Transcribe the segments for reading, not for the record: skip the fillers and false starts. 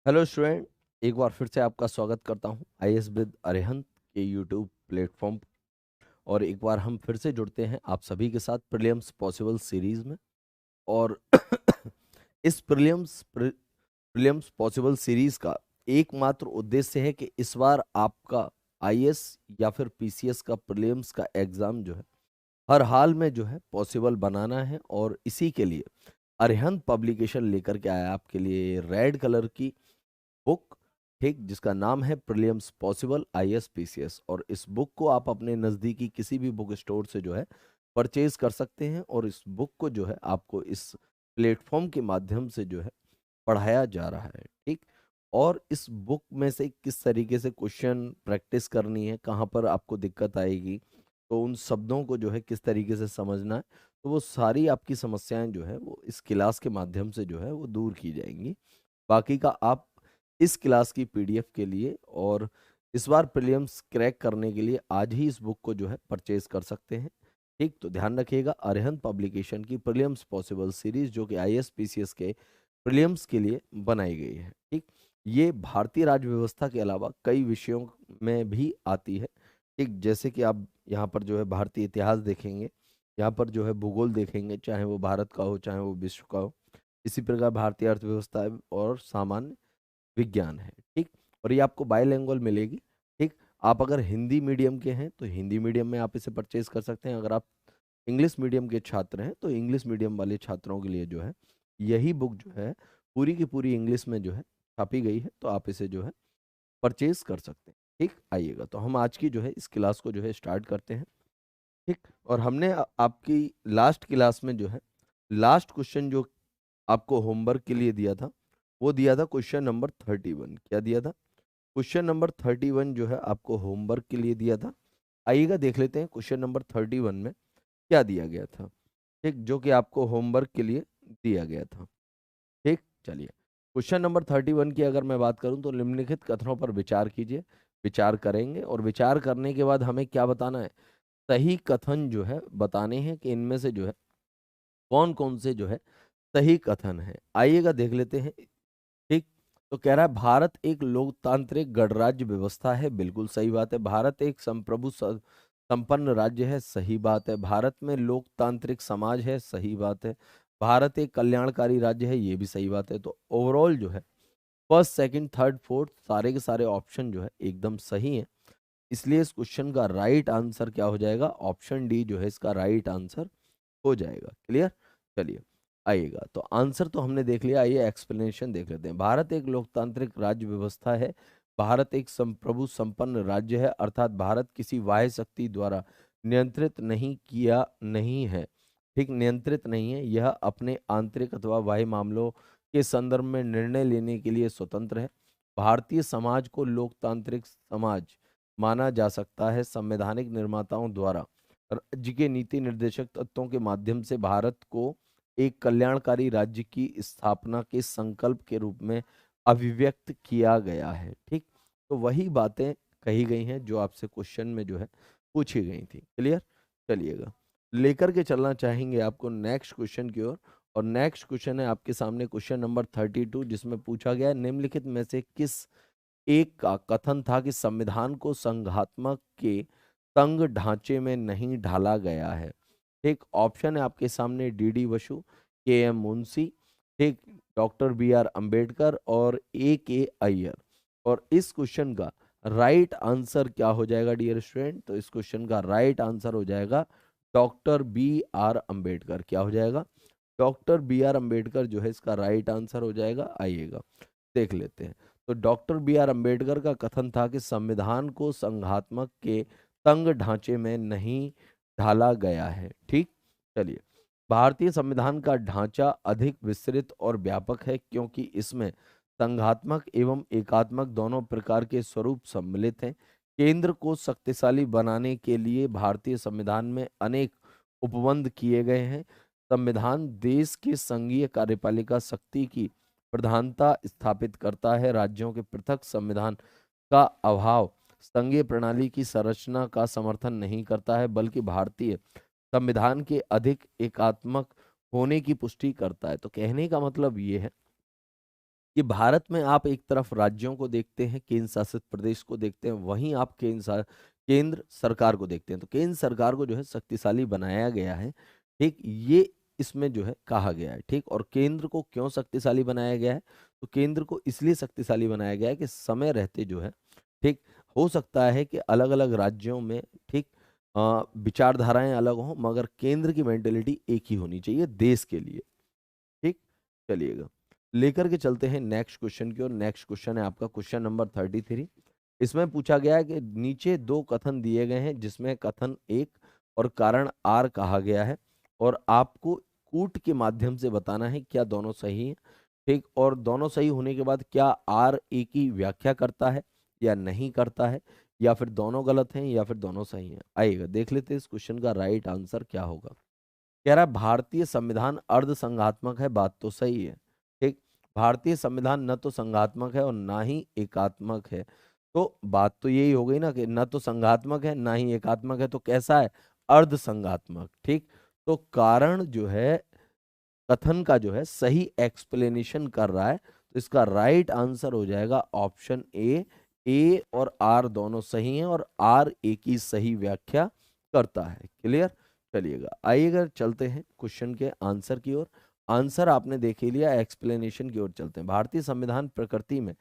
Hello student, एक बार फिर से आपका स्वागत करता हूं आईएएस विद अरिहंत के यूट्यूब प्लेटफॉर्म। और एक बार हम फिर से जुड़ते हैं आप सभी के साथ प्रीलिम्स पॉसिबल सीरीज में। और इस प्रीलिम्स पॉसिबल सीरीज का एकमात्र उद्देश्य है कि इस बार आपका आईएएस या फिर पीसीएस का प्रीलिम्स का एग्जाम जो है हर हाल में जो है पॉसिबल बनाना है। और इसी के लिए अरिहंत पब्लिकेशन लेकर के आया आपके लिए रेड कलर की बुक, ठीक, जिसका नाम है प्रीलिम्स पॉसिबल आईएएस पीसीएस। और इस बुक को आप अपने नज़दीकी किसी भी बुक स्टोर से जो है परचेज कर सकते हैं। और इस बुक को जो है आपको इस प्लेटफॉर्म के माध्यम से जो है पढ़ाया जा रहा है, ठीक। और इस बुक में से किस तरीके से क्वेश्चन प्रैक्टिस करनी है, कहाँ पर आपको दिक्कत आएगी, तो उन शब्दों को जो है किस तरीके से समझना है, तो वो सारी आपकी समस्याएं जो है वो इस क्लास के माध्यम से जो है वो दूर की जाएंगी। बाकी का आप इस क्लास की पीडीएफ के लिए और इस बार प्रीलिम्स क्रैक करने के लिए आज ही इस बुक को जो है परचेज कर सकते हैं, ठीक। तो ध्यान रखिएगा, अरिहंत पब्लिकेशन की प्रीलिम्स पॉसिबल सीरीज जो कि आईएएस पीसीएस के प्रीलिम्स के लिए बनाई गई है, ठीक। ये भारतीय राज्य व्यवस्था के अलावा कई विषयों में भी आती है, ठीक। जैसे कि आप यहाँ पर जो है भारतीय इतिहास देखेंगे, यहाँ पर जो है भूगोल देखेंगे, चाहे वो भारत का हो चाहे वो विश्व का हो। इसी प्रकार भारतीय अर्थव्यवस्था और सामान्य विज्ञान है, ठीक। और ये आपको बाइलिंगुअल मिलेगी, ठीक। आप अगर हिंदी मीडियम के हैं तो हिंदी मीडियम में आप इसे परचेज कर सकते हैं। अगर आप इंग्लिश मीडियम के छात्र हैं तो इंग्लिश मीडियम वाले छात्रों के लिए जो है यही बुक जो है पूरी की पूरी इंग्लिश में जो है छापी गई है, तो आप इसे जो है परचेज कर सकते हैं, ठीक। आइएगा, तो हम आज की जो है इस क्लास को जो है स्टार्ट करते हैं, ठीक। और हमने आपकी लास्ट क्लास में जो है लास्ट क्वेश्चन जो आपको होमवर्क के लिए दिया था वो दिया था क्वेश्चन नंबर 31। क्या दिया था? क्वेश्चन नंबर 31 जो है आपको होमवर्क के लिए दिया था। आइएगा देख लेते हैं क्वेश्चन नंबर 31 में क्या दिया गया था, ठीक, जो कि आपको होमवर्क के लिए दिया गया था, ठीक। चलिए, क्वेश्चन नंबर 31 की अगर मैं बात करूं तो निम्नलिखित कथनों पर विचार कीजिए। विचार करेंगे और विचार करने के बाद हमें क्या बताना है? सही कथन जो है बताने हैं कि इनमें से जो है कौन कौन से जो है सही कथन है। आइएगा देख लेते हैं, ठीक। तो कह रहा है भारत एक लोकतांत्रिक गणराज्य व्यवस्था है, बिल्कुल सही बात है। भारत एक संपन्न राज्य है, सही बात है। भारत में लोकतांत्रिक समाज है, सही बात है। भारत एक कल्याणकारी राज्य है, ये भी सही बात है। तो ओवरऑल जो है फर्स्ट सेकंड थर्ड फोर्थ सारे के सारे ऑप्शन जो है एकदम सही है। इसलिए इस क्वेश्चन का राइट आंसर क्या हो जाएगा? ऑप्शन डी जो है इसका राइट आंसर हो जाएगा। क्लियर? चलिए, आइएगा, तो आंसर तो हमने देख लिया, आइए एक्सप्लेनेशन देख लेते हैं। भारत एक लोकतांत्रिक राज्य व्यवस्था है। भारत एक संप्रभु संपन्न राज्य है, अर्थात भारत किसी बाह्य शक्ति द्वारा नियंत्रित नहीं है, ठीक, नियंत्रित नहीं है। यह अपने आंतरिक अथवा बाह्य मामलों के संदर्भ में निर्णय लेने के लिए स्वतंत्र है। भारतीय समाज को लोकतांत्रिक समाज माना जा सकता है। संवैधानिक निर्माताओं द्वारा राज्य के नीति निर्देशक तत्वों के माध्यम से भारत को एक कल्याणकारी राज्य की स्थापना के संकल्प के रूप में अभिव्यक्त किया गया है, ठीक। तो वही बातें कही गई हैं जो आपसे क्वेश्चन में जो है पूछी गई थी। क्लियर? चलिएगा, लेकर के चलना चाहेंगे आपको नेक्स्ट क्वेश्चन की ओर। और नेक्स्ट क्वेश्चन है आपके सामने क्वेश्चन नंबर 32, जिसमें पूछा गया है निम्नलिखित में से किस एक का कथन था कि संविधान को संघात्मक के तंग ढांचे में नहीं ढाला गया है। ठीक, ऑप्शन है आपके सामने डी बसु, के एम मुंशी, ठीक, डॉक्टर बी आर अंबेडकर और ए के अय्यर। और इस क्वेश्चन का राइट आंसर क्या हो जाएगा डियर स्टूडेंट? तो इस क्वेश्चन का राइट आंसर हो जाएगा डॉक्टर बी आर अंबेडकर। क्या हो जाएगा? डॉक्टर बी आर अंबेडकर जो है इसका राइट आंसर हो जाएगा। आइएगा देख लेते हैं। तो डॉक्टर बी आर अंबेडकर का कथन था कि संविधान को संघात्मक के तंग ढांचे में नहीं ढाला गया है, ठीक। चलिए, भारतीय संविधान का ढांचा अधिक विस्तृत और व्यापक है क्योंकि इसमें संघात्मक एवं एकात्मक दोनों प्रकार के स्वरूप सम्मिलित हैं। केंद्र को शक्तिशाली बनाने के लिए भारतीय संविधान में अनेक उपबंध किए गए हैं। संविधान देश की संघीय कार्यपालिका शक्ति की प्रधानता स्थापित करता है। राज्यों के पृथक संविधान का अभाव संघीय प्रणाली की संरचना का समर्थन नहीं करता है, बल्कि भारतीय संविधान के अधिक एकात्मक होने की पुष्टि करता है। तो कहने का मतलब ये है कि भारत में आप एक तरफ राज्यों को देखते हैं, केंद्र शासित प्रदेश को देखते हैं, वहीं आप केंद्र सरकार को देखते हैं। तो केंद्र सरकार को जो है शक्तिशाली बनाया गया है, ठीक, ये इसमें जो है कहा गया है, ठीक। और केंद्र को क्यों शक्तिशाली बनाया गया है? तो केंद्र को इसलिए शक्तिशाली बनाया गया है कि समय रहते जो है, ठीक, हो सकता है कि अलग अलग राज्यों में, ठीक, विचारधाराएं अलग हों, मगर केंद्र की मेंटेलिटी एक ही होनी चाहिए देश के लिए, ठीक। चलिएगा, लेकर के चलते हैं नेक्स्ट क्वेश्चन की ओर। नेक्स्ट क्वेश्चन है आपका क्वेश्चन नंबर 33। इसमें पूछा गया है कि नीचे दो कथन दिए गए हैं, जिसमें कथन एक और कारण आर कहा गया है, और आपको कूट के माध्यम से बताना है क्या दोनों सही है, ठीक। और दोनों सही होने के बाद क्या आर ए की व्याख्या करता है या नहीं करता है, या फिर दोनों गलत हैं या फिर दोनों सही हैं। आइएगा देख लेते हैं इस क्वेश्चन का राइट आंसर क्या होगा। कह रहा है भारतीय संविधान अर्ध संघात्मक है, बात तो सही है, ठीक। भारतीय संविधान न तो संघात्मक है और ना ही एकात्मक है। तो बात तो यही हो गई ना कि न तो संघात्मक है ना ही एकात्मक है, तो कैसा है? अर्ध संघात्मक, ठीक। तो कारण जो है कथन का जो है सही एक्सप्लेनेशन कर रहा है, तो इसका राइट आंसर हो जाएगा ऑप्शन ए और आर दोनों सही हैं और आर ए की सही व्याख्या करता है। क्लियर? चलिएगा, आइएगा चलते हैं क्वेश्चन के आंसर की ओर। आंसर आपने देख ही लिया, एक्सप्लेनेशन की ओर चलते हैं। भारतीय संविधान प्रकृति में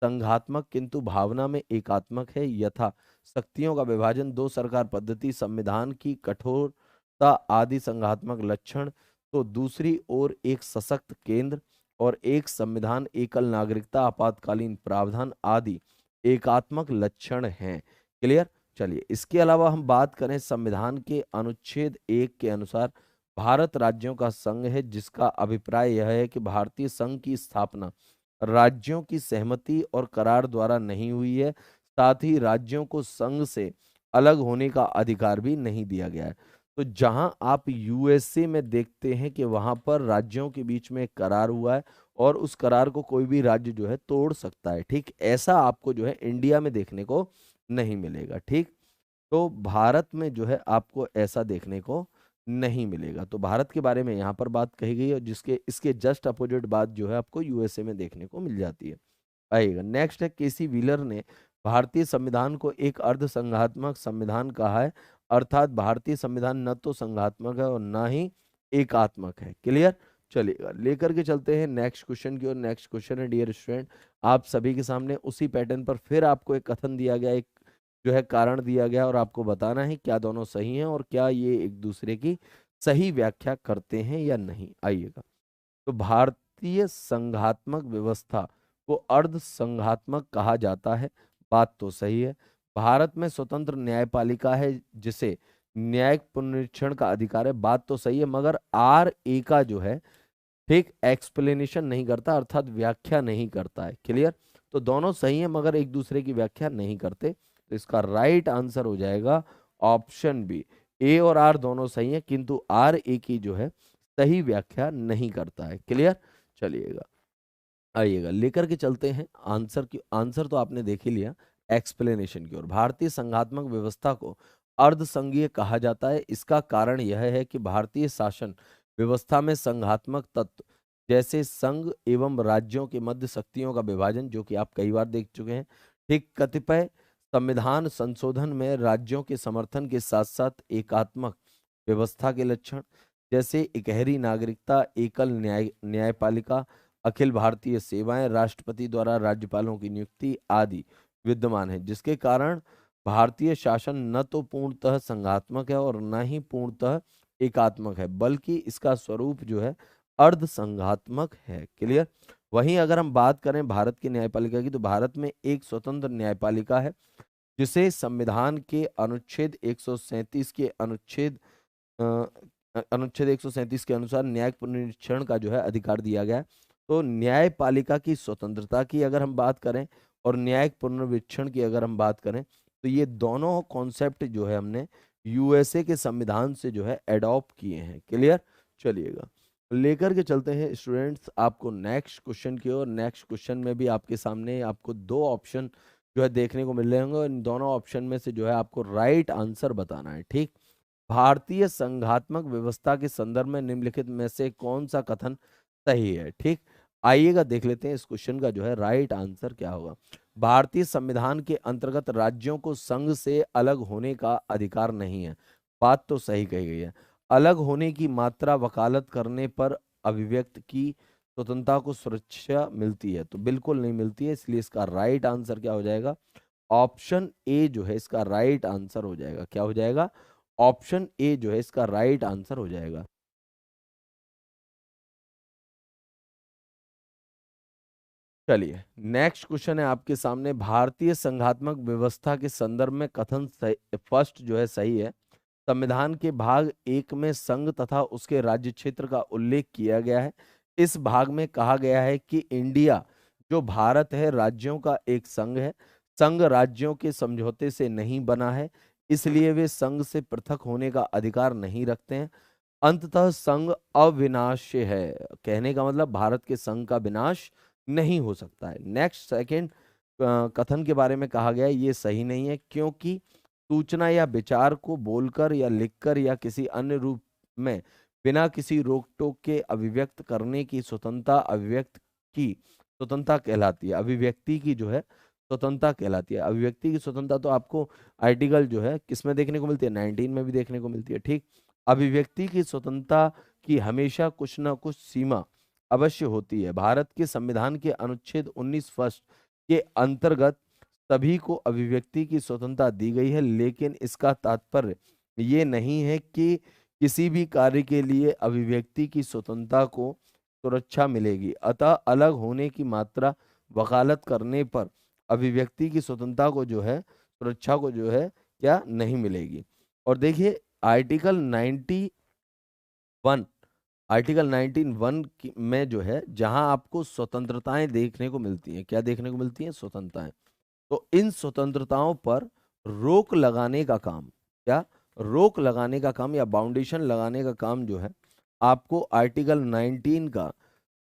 संघात्मक किंतु भावना में एकात्मक है, यथा शक्तियों का विभाजन, दो सरकार पद्धति, संविधान की कठोरता आदि संघात्मक लक्षण। तो दूसरी ओर एक सशक्त केंद्र और एक संविधान, एकल नागरिकता, आपातकालीन प्रावधान आदि एकात्मक लक्षण हैं। क्लियर? चलिए, इसके अलावा हम बात करें संविधान के अनुच्छेद 1 के अनुसार भारत राज्यों का संघ है, जिसका अभिप्राय यह है कि भारतीय संघ की स्थापना राज्यों की सहमति और करार द्वारा नहीं हुई है, साथ ही राज्यों को संघ से अलग होने का अधिकार भी नहीं दिया गया है। तो जहां आप यूएसए में देखते हैं कि वहां पर राज्यों के बीच में एक करार हुआ है और उस करार को कोई भी राज्य जो है तोड़ सकता है, ठीक, ऐसा आपको जो है इंडिया में देखने को नहीं मिलेगा, ठीक। तो भारत में जो है आपको ऐसा देखने को नहीं मिलेगा। तो भारत के बारे में यहाँ पर बात कही गई है, और जिसके इसके जस्ट अपोजिट बात जो है आपको यूएसए में देखने को मिल जाती है। आइएगा, नेक्स्ट है केसी व्हीलर ने भारतीय संविधान को एक अर्ध संघात्मक संविधान कहा है, अर्थात भारतीय संविधान न तो संघात्मक है और ना ही एकात्मक है। क्लियर? चलिएगा, लेकर के चलते हैं नेक्स्ट क्वेश्चन की ओर। नेक्स्ट क्वेश्चन है डियर स्टूडेंट, आप सभी के सामने उसी पैटर्न पर फिर आपको एक कथन दिया गया, एक जो है कारण दिया गया, और आपको बताना है क्या दोनों सही हैं और क्या ये एक दूसरे की सही व्याख्या करते हैं या नहीं। आइएगा, तो भारतीय संघात्मक व्यवस्था को अर्ध संघात्मक कहा जाता है, बात तो सही है। भारत में स्वतंत्र न्यायपालिका है, जिसे न्यायिक पुनरीक्षण का अधिकार है, बात तो सही है, मगर आर ए का जो है ठीक एक्सप्लेनेशन नहीं करता, अर्थात व्याख्या नहीं करता है। क्लियर? तो दोनों सही है मगर एक दूसरे की व्याख्या नहीं करते, तो इसका राइट आंसर हो जाएगा ऑप्शन बी। ए और आर दोनों सही है, किंतु आर ए की जो है सही व्याख्या नहीं करता है। क्लियर? चलिएगा, आइएगा लेकर के चलते हैं आंसर की। आंसर तो आपने देख ही लिया, एक्सप्लेनेशन की ओर। भारतीय संघात्मक व्यवस्था को अर्धसंघीय कहा जाता है, इसका कारण यह है कि भारतीय शासन व्यवस्था में संघात्मक तत्व जैसे संघ एवं राज्यों के मध्य शक्तियों का विभाजन, जो कि आप कई बार देख चुके हैं, ठीक, कतिपय संविधान संशोधन में राज्यों के समर्थन के साथ साथ एकात्मक व्यवस्था के लक्षण, जैसे इकहरी नागरिकता, एकल न्यायपालिका, अखिल भारतीय सेवाएं, राष्ट्रपति द्वारा राज्यपालों की नियुक्ति आदि विद्यमान है, जिसके कारण भारतीय शासन न तो पूर्णतः संघात्मक है और न ही पूर्णतः एकात्मक है, बल्कि इसका स्वरूप जो है अर्ध संघात्मक है। क्लियर? वहीं अगर हम बात करें भारत की न्यायपालिका की, तो भारत में एक स्वतंत्र न्यायपालिका है, जिसे संविधान के अनुच्छेद 137 के अनुच्छेद 137 के अनुसार न्यायिक पुनरीक्षण का जो है अधिकार दिया गया है। तो न्यायपालिका की स्वतंत्रता की अगर हम बात करें और न्यायिक पुनर्वीक्षण की अगर हम बात करें, तो ये दोनों कॉन्सेप्ट जो है हमने यूएसए के संविधान से जो है एडॉप्ट किए हैं। क्लियर? चलिएगा, लेकर के चलते हैं स्टूडेंट्स आपको नेक्स्ट क्वेश्चन की ओर। नेक्स्ट क्वेश्चन में भी आपके सामने आपको दो ऑप्शन जो है देखने को मिल रहे होंगे, इन दोनों ऑप्शन में से जो है आपको राइट आंसर बताना है, ठीक। भारतीय संघात्मक व्यवस्था के संदर्भ में निम्नलिखित में से कौन सा कथन सही है, ठीक। आइएगा देख लेते हैं इस क्वेश्चन का जो है राइट आंसर क्या होगा। भारतीय संविधान के अंतर्गत राज्यों को संघ से अलग होने का अधिकार नहीं है। बात तो सही कही गई है। अलग होने की मात्रा वकालत करने पर अभिव्यक्त की स्वतंत्रता को सुरक्षा मिलती है, तो बिल्कुल नहीं मिलती है। इसलिए इसका राइट आंसर क्या हो जाएगा, ऑप्शन ए जो है इसका राइट आंसर हो जाएगा। क्या हो जाएगा, ऑप्शन ए जो है इसका राइट आंसर हो जाएगा। चलिए नेक्स्ट क्वेश्चन है आपके सामने। भारतीय संघात्मक व्यवस्था के संदर्भ में कथन फर्स्ट जो है सही है। संविधान के भाग 1 में संघ तथा उसके राज्य क्षेत्र का उल्लेख किया गया है। इस भाग में कहा गया है कि इंडिया जो भारत है राज्यों का एक संघ है। संघ राज्यों के समझौते से नहीं बना है, इसलिए वे संघ से पृथक होने का अधिकार नहीं रखते हैं। अंततः संघ अविनाश्य है। कहने का मतलब भारत के संघ का विनाश नहीं हो सकता है। नेक्स्ट सेकंड कथन के बारे में कहा गया है, ये सही नहीं है, क्योंकि सूचना या विचार को बोलकर या लिखकर या किसी अन्य रूप में बिना किसी रोक टोक के अभिव्यक्त करने की स्वतंत्रता अभिव्यक्त की स्वतंत्रता कहलाती है। अभिव्यक्ति की जो है स्वतंत्रता कहलाती है। अभिव्यक्ति की स्वतंत्रता तो आपको आर्टिकल जो है किसमें देखने को मिलती है, 19 में भी देखने को मिलती है। ठीक, अभिव्यक्ति की स्वतंत्रता की हमेशा कुछ ना कुछ सीमा अवश्य होती है। भारत के संविधान के अनुच्छेद 19 फर्स्ट के अंतर्गत सभी को अभिव्यक्ति की स्वतंत्रता दी गई है, लेकिन इसका तात्पर्य ये नहीं है कि किसी भी कार्य के लिए अभिव्यक्ति की स्वतंत्रता को सुरक्षा मिलेगी। अतः अलग होने की मात्रा वकालत करने पर अभिव्यक्ति की स्वतंत्रता को जो है सुरक्षा को जो है क्या नहीं मिलेगी। और देखिए आर्टिकल 91 आर्टिकल 19(1) में जो है जहां आपको स्वतंत्रताएं देखने को मिलती हैं, क्या देखने को मिलती हैं, स्वतंत्रताएं। तो इन स्वतंत्रताओं पर रोक लगाने का काम, क्या रोक लगाने का काम या बाउंडेशन लगाने का काम जो है आपको आर्टिकल 19 का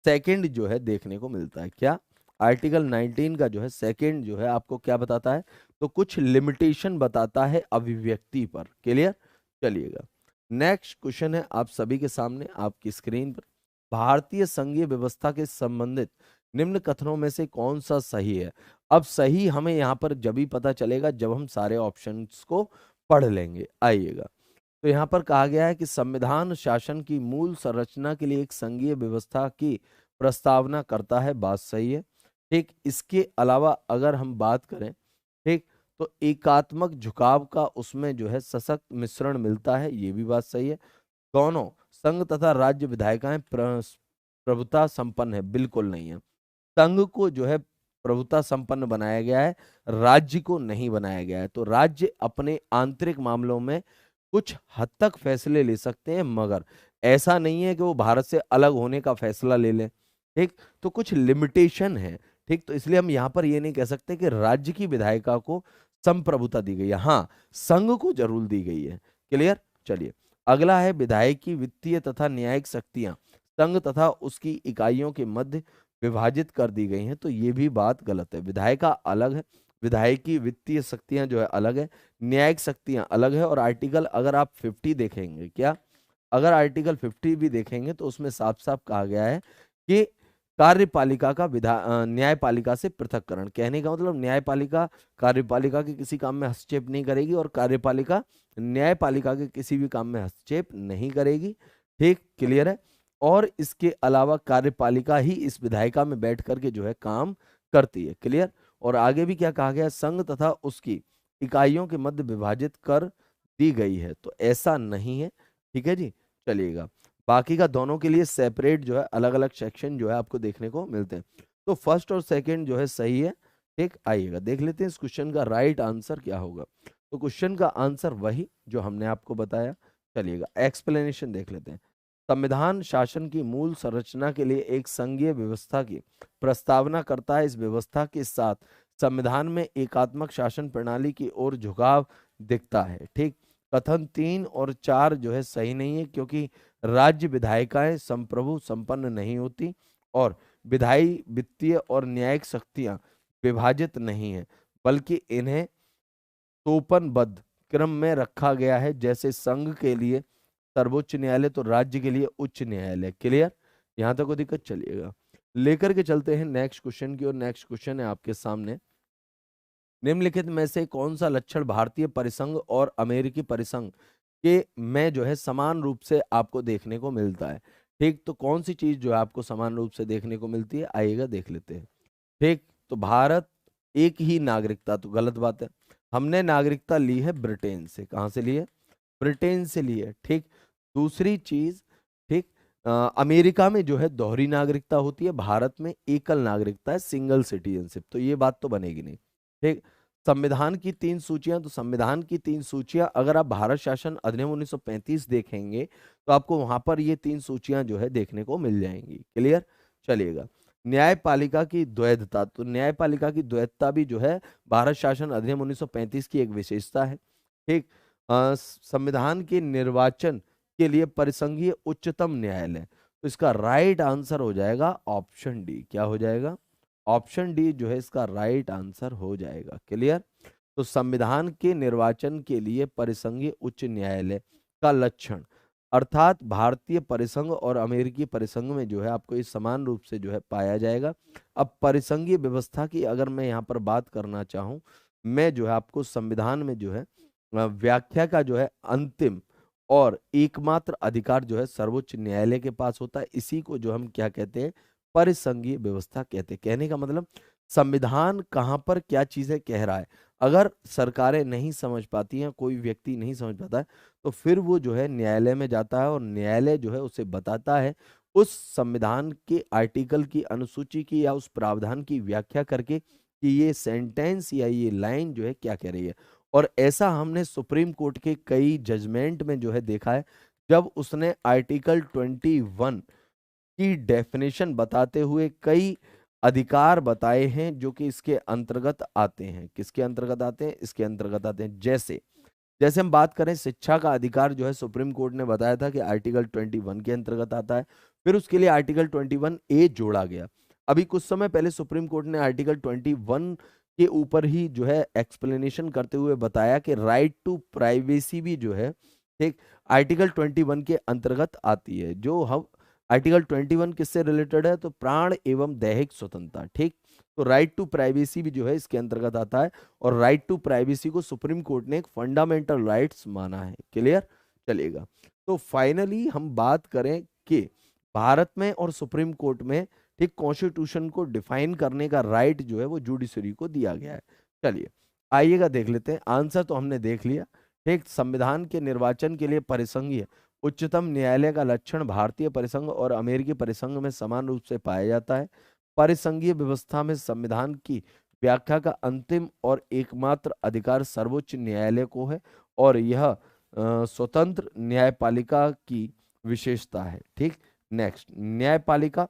सेकंड जो है देखने को मिलता है। क्या आर्टिकल 19 का जो है सेकंड जो है आपको क्या बताता है, तो कुछ लिमिटेशन बताता है अभिव्यक्ति पर। क्लियर, चलिएगा नेक्स्ट क्वेश्चन है आप सभी के सामने आपकी स्क्रीन पर। भारतीय संघीय व्यवस्था के संबंधित निम्न कथनों में से कौन सा सही है। अब सही हमें यहाँ पर जब ही पता चलेगा जब हम सारे ऑप्शंस को पढ़ लेंगे। आइएगा, तो यहाँ पर कहा गया है कि संविधान शासन की मूल संरचना के लिए एक संघीय व्यवस्था की प्रस्तावना करता है। बात सही है। ठीक, इसके अलावा अगर हम बात करें, ठीक, तो एकात्मक झुकाव का उसमें जो है सशक्त मिश्रण मिलता है, ये भी बात सही है। दोनों संघ तथा राज्य विधायिकाएं प्रभुता संपन्न है, बिल्कुल नहीं है। संघ को जो है प्रभुता संपन्न बनाया गया है, राज्य को नहीं बनाया गया है। तो राज्य अपने आंतरिक मामलों में कुछ हद तक फैसले ले सकते हैं, मगर ऐसा नहीं है कि वो भारत से अलग होने का फैसला ले लें। ठीक, तो कुछ लिमिटेशन है। ठीक, तो इसलिए हम यहाँ पर ये नहीं कह सकते कि राज्य की विधायिका को संप्रभुता दी गई है। हाँ, संघ को जरूर दी गई है। क्लियर, चलिए अगला है विधायकी वित्तीय तथा न्यायिक शक्तियां संघ तथा उसकी इकाइयों के मध्य विभाजित कर दी गई हैं, तो ये भी बात गलत है। विधायिका अलग है, विधायकी वित्तीय शक्तियां जो है अलग है, न्यायिक शक्तियां अलग है। और आर्टिकल अगर आप 50 देखेंगे, क्या अगर आर्टिकल 50 भी देखेंगे तो उसमें साफ साफ कहा गया है कि कार्यपालिका का न्यायपालिका से पृथककरण। कहने का मतलब न्यायपालिका कार्यपालिका के किसी काम में हस्तक्षेप नहीं करेगी और कार्यपालिका न्यायपालिका के किसी भी काम में हस्तक्षेप नहीं करेगी। ठीक, क्लियर है। और इसके अलावा कार्यपालिका ही इस विधायिका में बैठ करके जो है काम करती है। क्लियर, और आगे भी क्या कहा गया, संघ तथा उसकी इकाइयों के मध्य विभाजित कर दी गई है, तो ऐसा नहीं है। ठीक है जी, चलिएगा बाकी का दोनों के लिए सेपरेट जो है अलग अलग सेक्शन जो है आपको देखने को मिलते हैं। तो फर्स्ट और सेकंड जो है सही है। ठीक, आइएगा देख लेते हैं इस क्वेश्चन का राइट आंसर क्या होगा। तो क्वेश्चन का आंसर वही जो हमने आपको बताया। चलिएगा एक्सप्लेनेशन देख लेते हैं। संविधान शासन की मूल संरचना के लिए एक संघीय व्यवस्था की प्रस्तावना करता है। इस व्यवस्था के साथ संविधान में एकात्मक शासन प्रणाली की ओर झुकाव दिखता है। ठीक, कथन 3 और 4 जो है सही नहीं है, क्योंकि राज्य विधायिकाएं संप्रभु संपन्न नहीं होती और विधायी वित्तीय और न्यायिक शक्तियां विभाजित नहीं है, बल्कि इन्हें सोपनबद्ध क्रम में रखा गया है। जैसे संघ के लिए सर्वोच्च न्यायालय तो राज्य के लिए उच्च न्यायालय। क्लियर, यहां तक कोई दिक्कत, चलिएगा लेकर के चलते हैं नेक्स्ट क्वेश्चन की, और नेक्स्ट क्वेश्चन है आपके सामने, निम्नलिखित में से कौन सा लक्षण भारतीय परिसंघ और अमेरिकी परिसंघ के में जो है समान रूप से आपको देखने को मिलता है? ठीक, तो कौन सी चीज जो है आपको समान रूप से देखने को मिलती है, आइएगा देख लेते हैं। ठीक, तो भारत एक ही नागरिकता, तो गलत बात है। हमने नागरिकता ली है ब्रिटेन से। कहां से ली है? ब्रिटेन से ली है। ठीक, दूसरी चीज, ठीक, अमेरिका में जो है दोहरी नागरिकता होती है, भारत में एकल नागरिकता है, सिंगल सिटीजनशिप, तो ये बात तो बनेगी नहीं। ठीक, संविधान की 3 सूचियां, तो संविधान की 3 सूचियां अगर आप भारत शासन अधिनियम 1935 देखेंगे तो आपको वहां पर ये 3 सूचियां जो है देखने को मिल जाएंगी। क्लियर? चलिएगा। न्यायपालिका की द्वैधता, तो न्यायपालिका की द्वैधता भी जो है भारत शासन अधिनियम 1935 की एक विशेषता है। ठीक, संविधान के निर्वाचन के लिए परिसंघीय उच्चतम न्यायालय, तो इसका राइट आंसर हो जाएगा ऑप्शन डी। क्या हो जाएगा? ऑप्शन डी जो है इसका राइट आंसर हो जाएगा। क्लियर? तो संविधान के निर्वाचन के लिए परिसंघीय उच्च न्यायालय का लक्षण, अर्थात भारतीय परिसंघ और अमेरिकी परिसंघ में जो है आपको इस समान रूप से जो है पाया जाएगा। अब परिसंघीय व्यवस्था की अगर मैं यहाँ पर बात करना चाहूँ, मैं जो है आपको संविधान में जो है व्याख्या का जो है अंतिम और एकमात्र अधिकार जो है सर्वोच्च न्यायालय के पास होता है। इसी को जो हम क्या कहते हैं? परिसंघीय व्यवस्था कहते हैं। कहने का मतलब संविधान कहाँ पर क्या चीजें कह रहा है, अगर सरकारें नहीं समझ पाती हैं, कोई व्यक्ति नहीं समझ पाता है, तो फिर वो जो है न्यायालय में जाता है और न्यायालय जो है उसे बताता है उस संविधान के आर्टिकल की, अनुसूची की या उस प्रावधान की व्याख्या करके कि ये सेंटेंस या ये लाइन जो है क्या कह रही है। और ऐसा हमने सुप्रीम कोर्ट के कई जजमेंट में जो है देखा है, जब उसने आर्टिकल 21 की डेफिनेशन बताते हुए कई अधिकार बताए हैं जो कि इसके अंतर्गत आते हैं। किसके अंतर्गत आते हैं? इसके अंतर्गत आते हैं। जैसे जैसे हम बात करें शिक्षा का अधिकार, जो है सुप्रीम कोर्ट ने बताया था कि आर्टिकल 21 के अंतर्गत आता है, फिर उसके लिए आर्टिकल 21A जोड़ा गया। अभी कुछ समय पहले सुप्रीम कोर्ट ने आर्टिकल 21 के ऊपर ही जो है एक्सप्लेनेशन करते हुए बताया कि राइट टू प्राइवेसी भी जो है ठीक आर्टिकल 21 के अंतर्गत आती है। जो हम आर्टिकल 21 किससे रिलेटेड है? तो प्राण एवं दैहिक स्वतंत्रता। ठीक, तो राइट टू प्राइवेसी भी जो है इसके अंतर्गत आता है, और राइट टू प्राइवेसी को सुप्रीम कोर्ट ने एक फंडामेंटल राइट्स माना है। क्लियर? चलेगा। तो फाइनली हम बात करें कि भारत में और सुप्रीम कोर्ट में ठीक कॉन्स्टिट्यूशन को डिफाइन करने का राइट जो है वो जुडिशरी को दिया गया है। चलिए आइएगा देख लेते हैं। आंसर तो हमने देख लिया। ठीक, संविधान के निर्वाचन के लिए परिसंघीय उच्चतम न्यायालय का लक्षण भारतीय परिसंघ और अमेरिकी परिसंघ में समान रूप से पाया जाता है। परिसंघीय व्यवस्था में संविधान की व्याख्या का अंतिम और एकमात्र अधिकार सर्वोच्च न्यायालय को है, और यह स्वतंत्र न्यायपालिका की विशेषता है। ठीक, नेक्स्ट, न्यायपालिका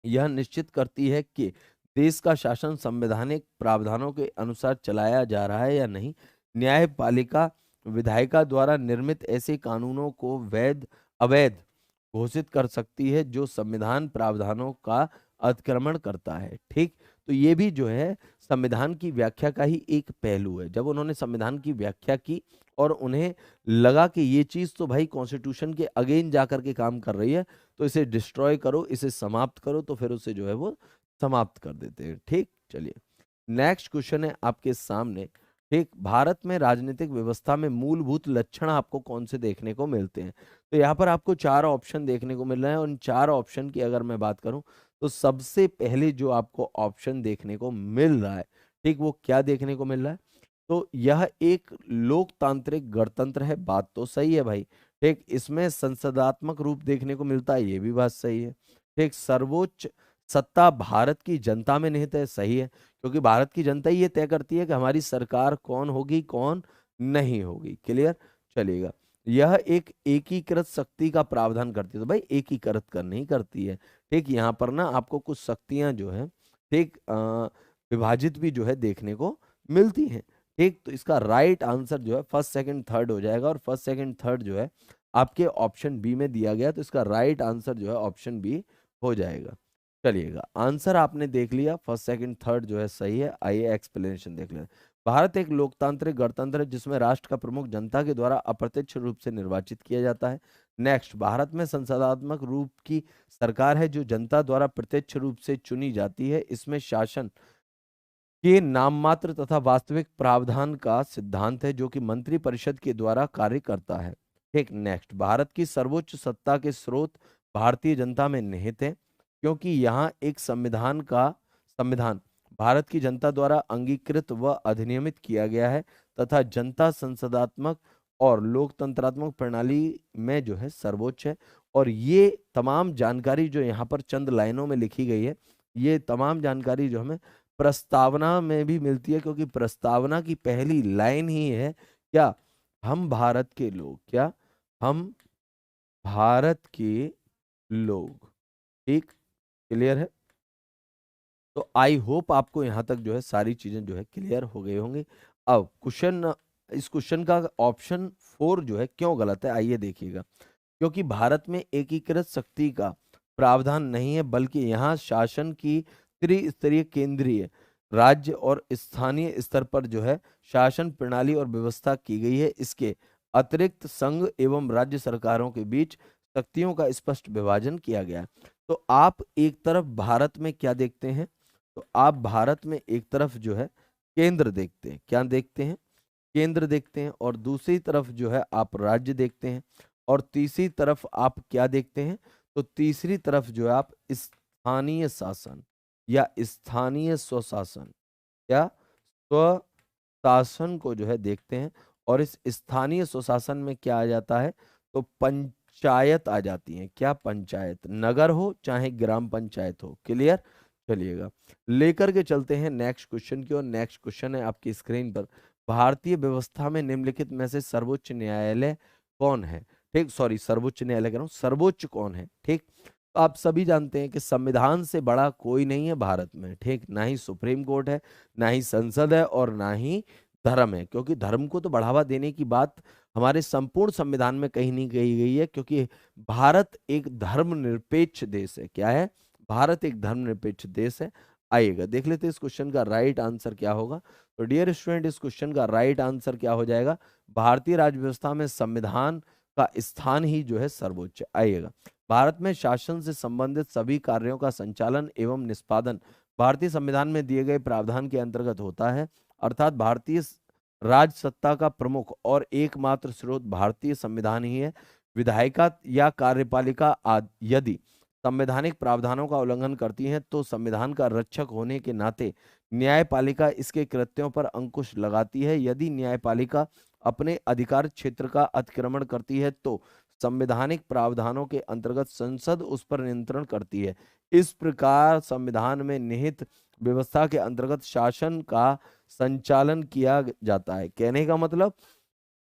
यह निश्चित करती है कि देश का शासन संवैधानिक प्रावधानों के अनुसार चलाया जा रहा है या नहीं। न्यायपालिका विधायिका द्वारा निर्मित ऐसे कानूनों को वैध अवैध घोषित कर सकती है जो संविधान प्रावधानों का अतिक्रमण करता है। ठीक, तो ये भी जो है संविधान की व्याख्या का ही एक पहलू है। जब उन्होंने संविधान की व्याख्या की और उन्हें लगा कि ये चीज तो भाई कॉन्स्टिट्यूशन के अगेन जाकर के काम कर रही है, तो इसे डिस्ट्रॉय करो, इसे समाप्त करो, तो फिर उसे जो है वो समाप्त कर देते हैं। ठीक, चलिए नेक्स्ट क्वेश्चन है आपके सामने। ठीक, भारत में राजनीतिक व्यवस्था में मूलभूत लक्षण आपको कौन से देखने को मिलते हैं? तो यहाँ पर आपको 4 ऑप्शन देखने को मिल रहे हैं, और उन 4 ऑप्शन की अगर मैं बात करूं तो सबसे पहले जो आपको ऑप्शन देखने को मिल रहा है, ठीक, वो क्या देखने को मिल रहा है? तो यह एक लोकतांत्रिक गणतंत्र है। बात तो सही है भाई। ठीक, इसमें संसदात्मक रूप देखने को मिलता है, ये भी बात सही है। ठीक, सर्वोच्च सत्ता भारत की जनता में निहित है, सही है, क्योंकि भारत की जनता ही ये तय करती है कि हमारी सरकार कौन होगी कौन नहीं होगी। क्लियर? चलेगा। यह एक एकीकृत शक्ति का प्रावधान करती है, तो भाई एकीकृत कर नहीं करती है। ठीक, यहाँ पर ना आपको कुछ शक्तियां जो है ठीक विभाजित भी जो है देखने को मिलती हैं। ठीक, तो इसका राइट आंसर जो है फर्स्ट सेकंड थर्ड हो जाएगा, और फर्स्ट सेकंड थर्ड जो है आपके ऑप्शन बी में दिया गया, तो इसका राइट आंसर जो है ऑप्शन बी हो जाएगा। चलिएगा, आंसर आपने देख लिया, फर्स्ट सेकंड थर्ड जो है सही है। आइए एक्सप्लेनेशन देख लें। भारत एक लोकतांत्रिक गणतंत्र है जिसमें राष्ट्र का प्रमुख जनता के द्वारा अप्रत्यक्ष रूप से निर्वाचित किया जाता है। नेक्स्ट, भारत में संसदात्मक रूप की सरकार है जो जनता द्वारा प्रत्यक्ष रूप से चुनी जाती है। इसमें शासन के नाम मात्र तथा वास्तविक प्रावधान का सिद्धांत है जो कि मंत्री परिषद के द्वारा कार्य करता है। ठीक, नेक्स्ट, भारत की सर्वोच्च सत्ता के स्रोत भारतीय जनता में निहित है क्योंकि यहाँ एक संविधान भारत की जनता द्वारा अंगीकृत व अधिनियमित किया गया है तथा जनता संसदात्मक और लोकतंत्रात्मक प्रणाली में जो है सर्वोच्च है। और ये तमाम जानकारी जो यहाँ पर चंद लाइनों में लिखी गई है, ये तमाम जानकारी जो हमें प्रस्तावना में भी मिलती है, क्योंकि प्रस्तावना की पहली लाइन ही है क्या, हम भारत के लोग, क्या, हम भारत के लोग। ठीक, क्लियर है? तो आई होप आपको यहां तक जो है सारी चीजें जो है क्लियर हो गई होंगी। अब इस क्वेश्चन का ऑप्शन 4 जो है क्यों गलत है, आइए देखिएगा। क्योंकि भारत में एकीकृत शक्ति का प्रावधान नहीं है, बल्कि यहाँ शासन की त्रिस्तरीय, केंद्रीय, राज्य और स्थानीय स्तर पर जो है शासन प्रणाली और व्यवस्था की गई है। इसके अतिरिक्त संघ एवं राज्य सरकारों के बीच शक्तियों का स्पष्ट विभाजन किया गया है। तो आप एक तरफ भारत में क्या देखते हैं, तो आप भारत में एक तरफ जो है केंद्र देखते हैं, क्या देखते हैं, केंद्र देखते हैं, और दूसरी तरफ जो है आप राज्य देखते हैं, और तीसरी तरफ आप क्या देखते हैं, तो तीसरी तरफ जो है आप स्थानीय शासन या स्थानीय स्वशासन या स्वशासन को जो है देखते हैं। और इस स्थानीय स्वशासन में क्या आ जाता है, तो पंचायत आ जाती है। क्या, पंचायत, नगर हो चाहे ग्राम पंचायत हो। क्लियर? चलिएगा, लेकर के चलते हैं नेक्स्ट क्वेश्चन की ओर। नेक्स्ट क्वेश्चन है आपकी स्क्रीन पर, भारतीय व्यवस्था में निम्नलिखित में से सर्वोच्च न्यायालय कौन है? ठीक, सॉरी, सर्वोच्च न्यायालय कह रहा हूं, सर्वोच्च कौन है? ठीक, तो आप सभी जानते हैं कि संविधान से बड़ा कोई नहीं है भारत में। ठीक, ना ही सुप्रीम कोर्ट है, ना ही संसद है, और ना ही धर्म है, क्योंकि धर्म को तो बढ़ावा देने की बात हमारे संपूर्ण संविधान में कहीं नहीं कही गई है, क्योंकि भारत एक धर्मनिरपेक्ष देश है। क्या है? भारत एक धर्मनिरपेक्ष देश है। आइएगा देख लेते हैं इस क्वेश्चन का राइट आंसर क्या होगा। तो डियर स्टूडेंट, इस क्वेश्चन का राइट आंसर क्या हो जाएगा? भारतीय राज्य व्यवस्था में संविधान का स्थान ही जो है सर्वोच्च। आइएगा, भारत में शासन से संबंधित सभी कार्यों का संचालन एवं निष्पादन भारतीय संविधान में दिए गए प्रावधान के अंतर्गत होता है। अर्थात भारतीय राज सत्ता का प्रमुख और एकमात्र स्रोत भारतीय संविधान ही है। विधायिका या कार्यपालिका यदि संवैधानिक प्रावधानों का उल्लंघन करती हैं तो संविधान का रक्षक होने के नाते न्यायपालिका इसके कृत्यों पर अंकुश लगाती है। यदि न्यायपालिका अपने अधिकार क्षेत्र का अतिक्रमण करती है तो संवैधानिक प्रावधानों के अंतर्गत संसद उस पर नियंत्रण करती है। इस प्रकार संविधान में निहित व्यवस्था के अंतर्गत शासन का संचालन किया जाता है। कहने का मतलब,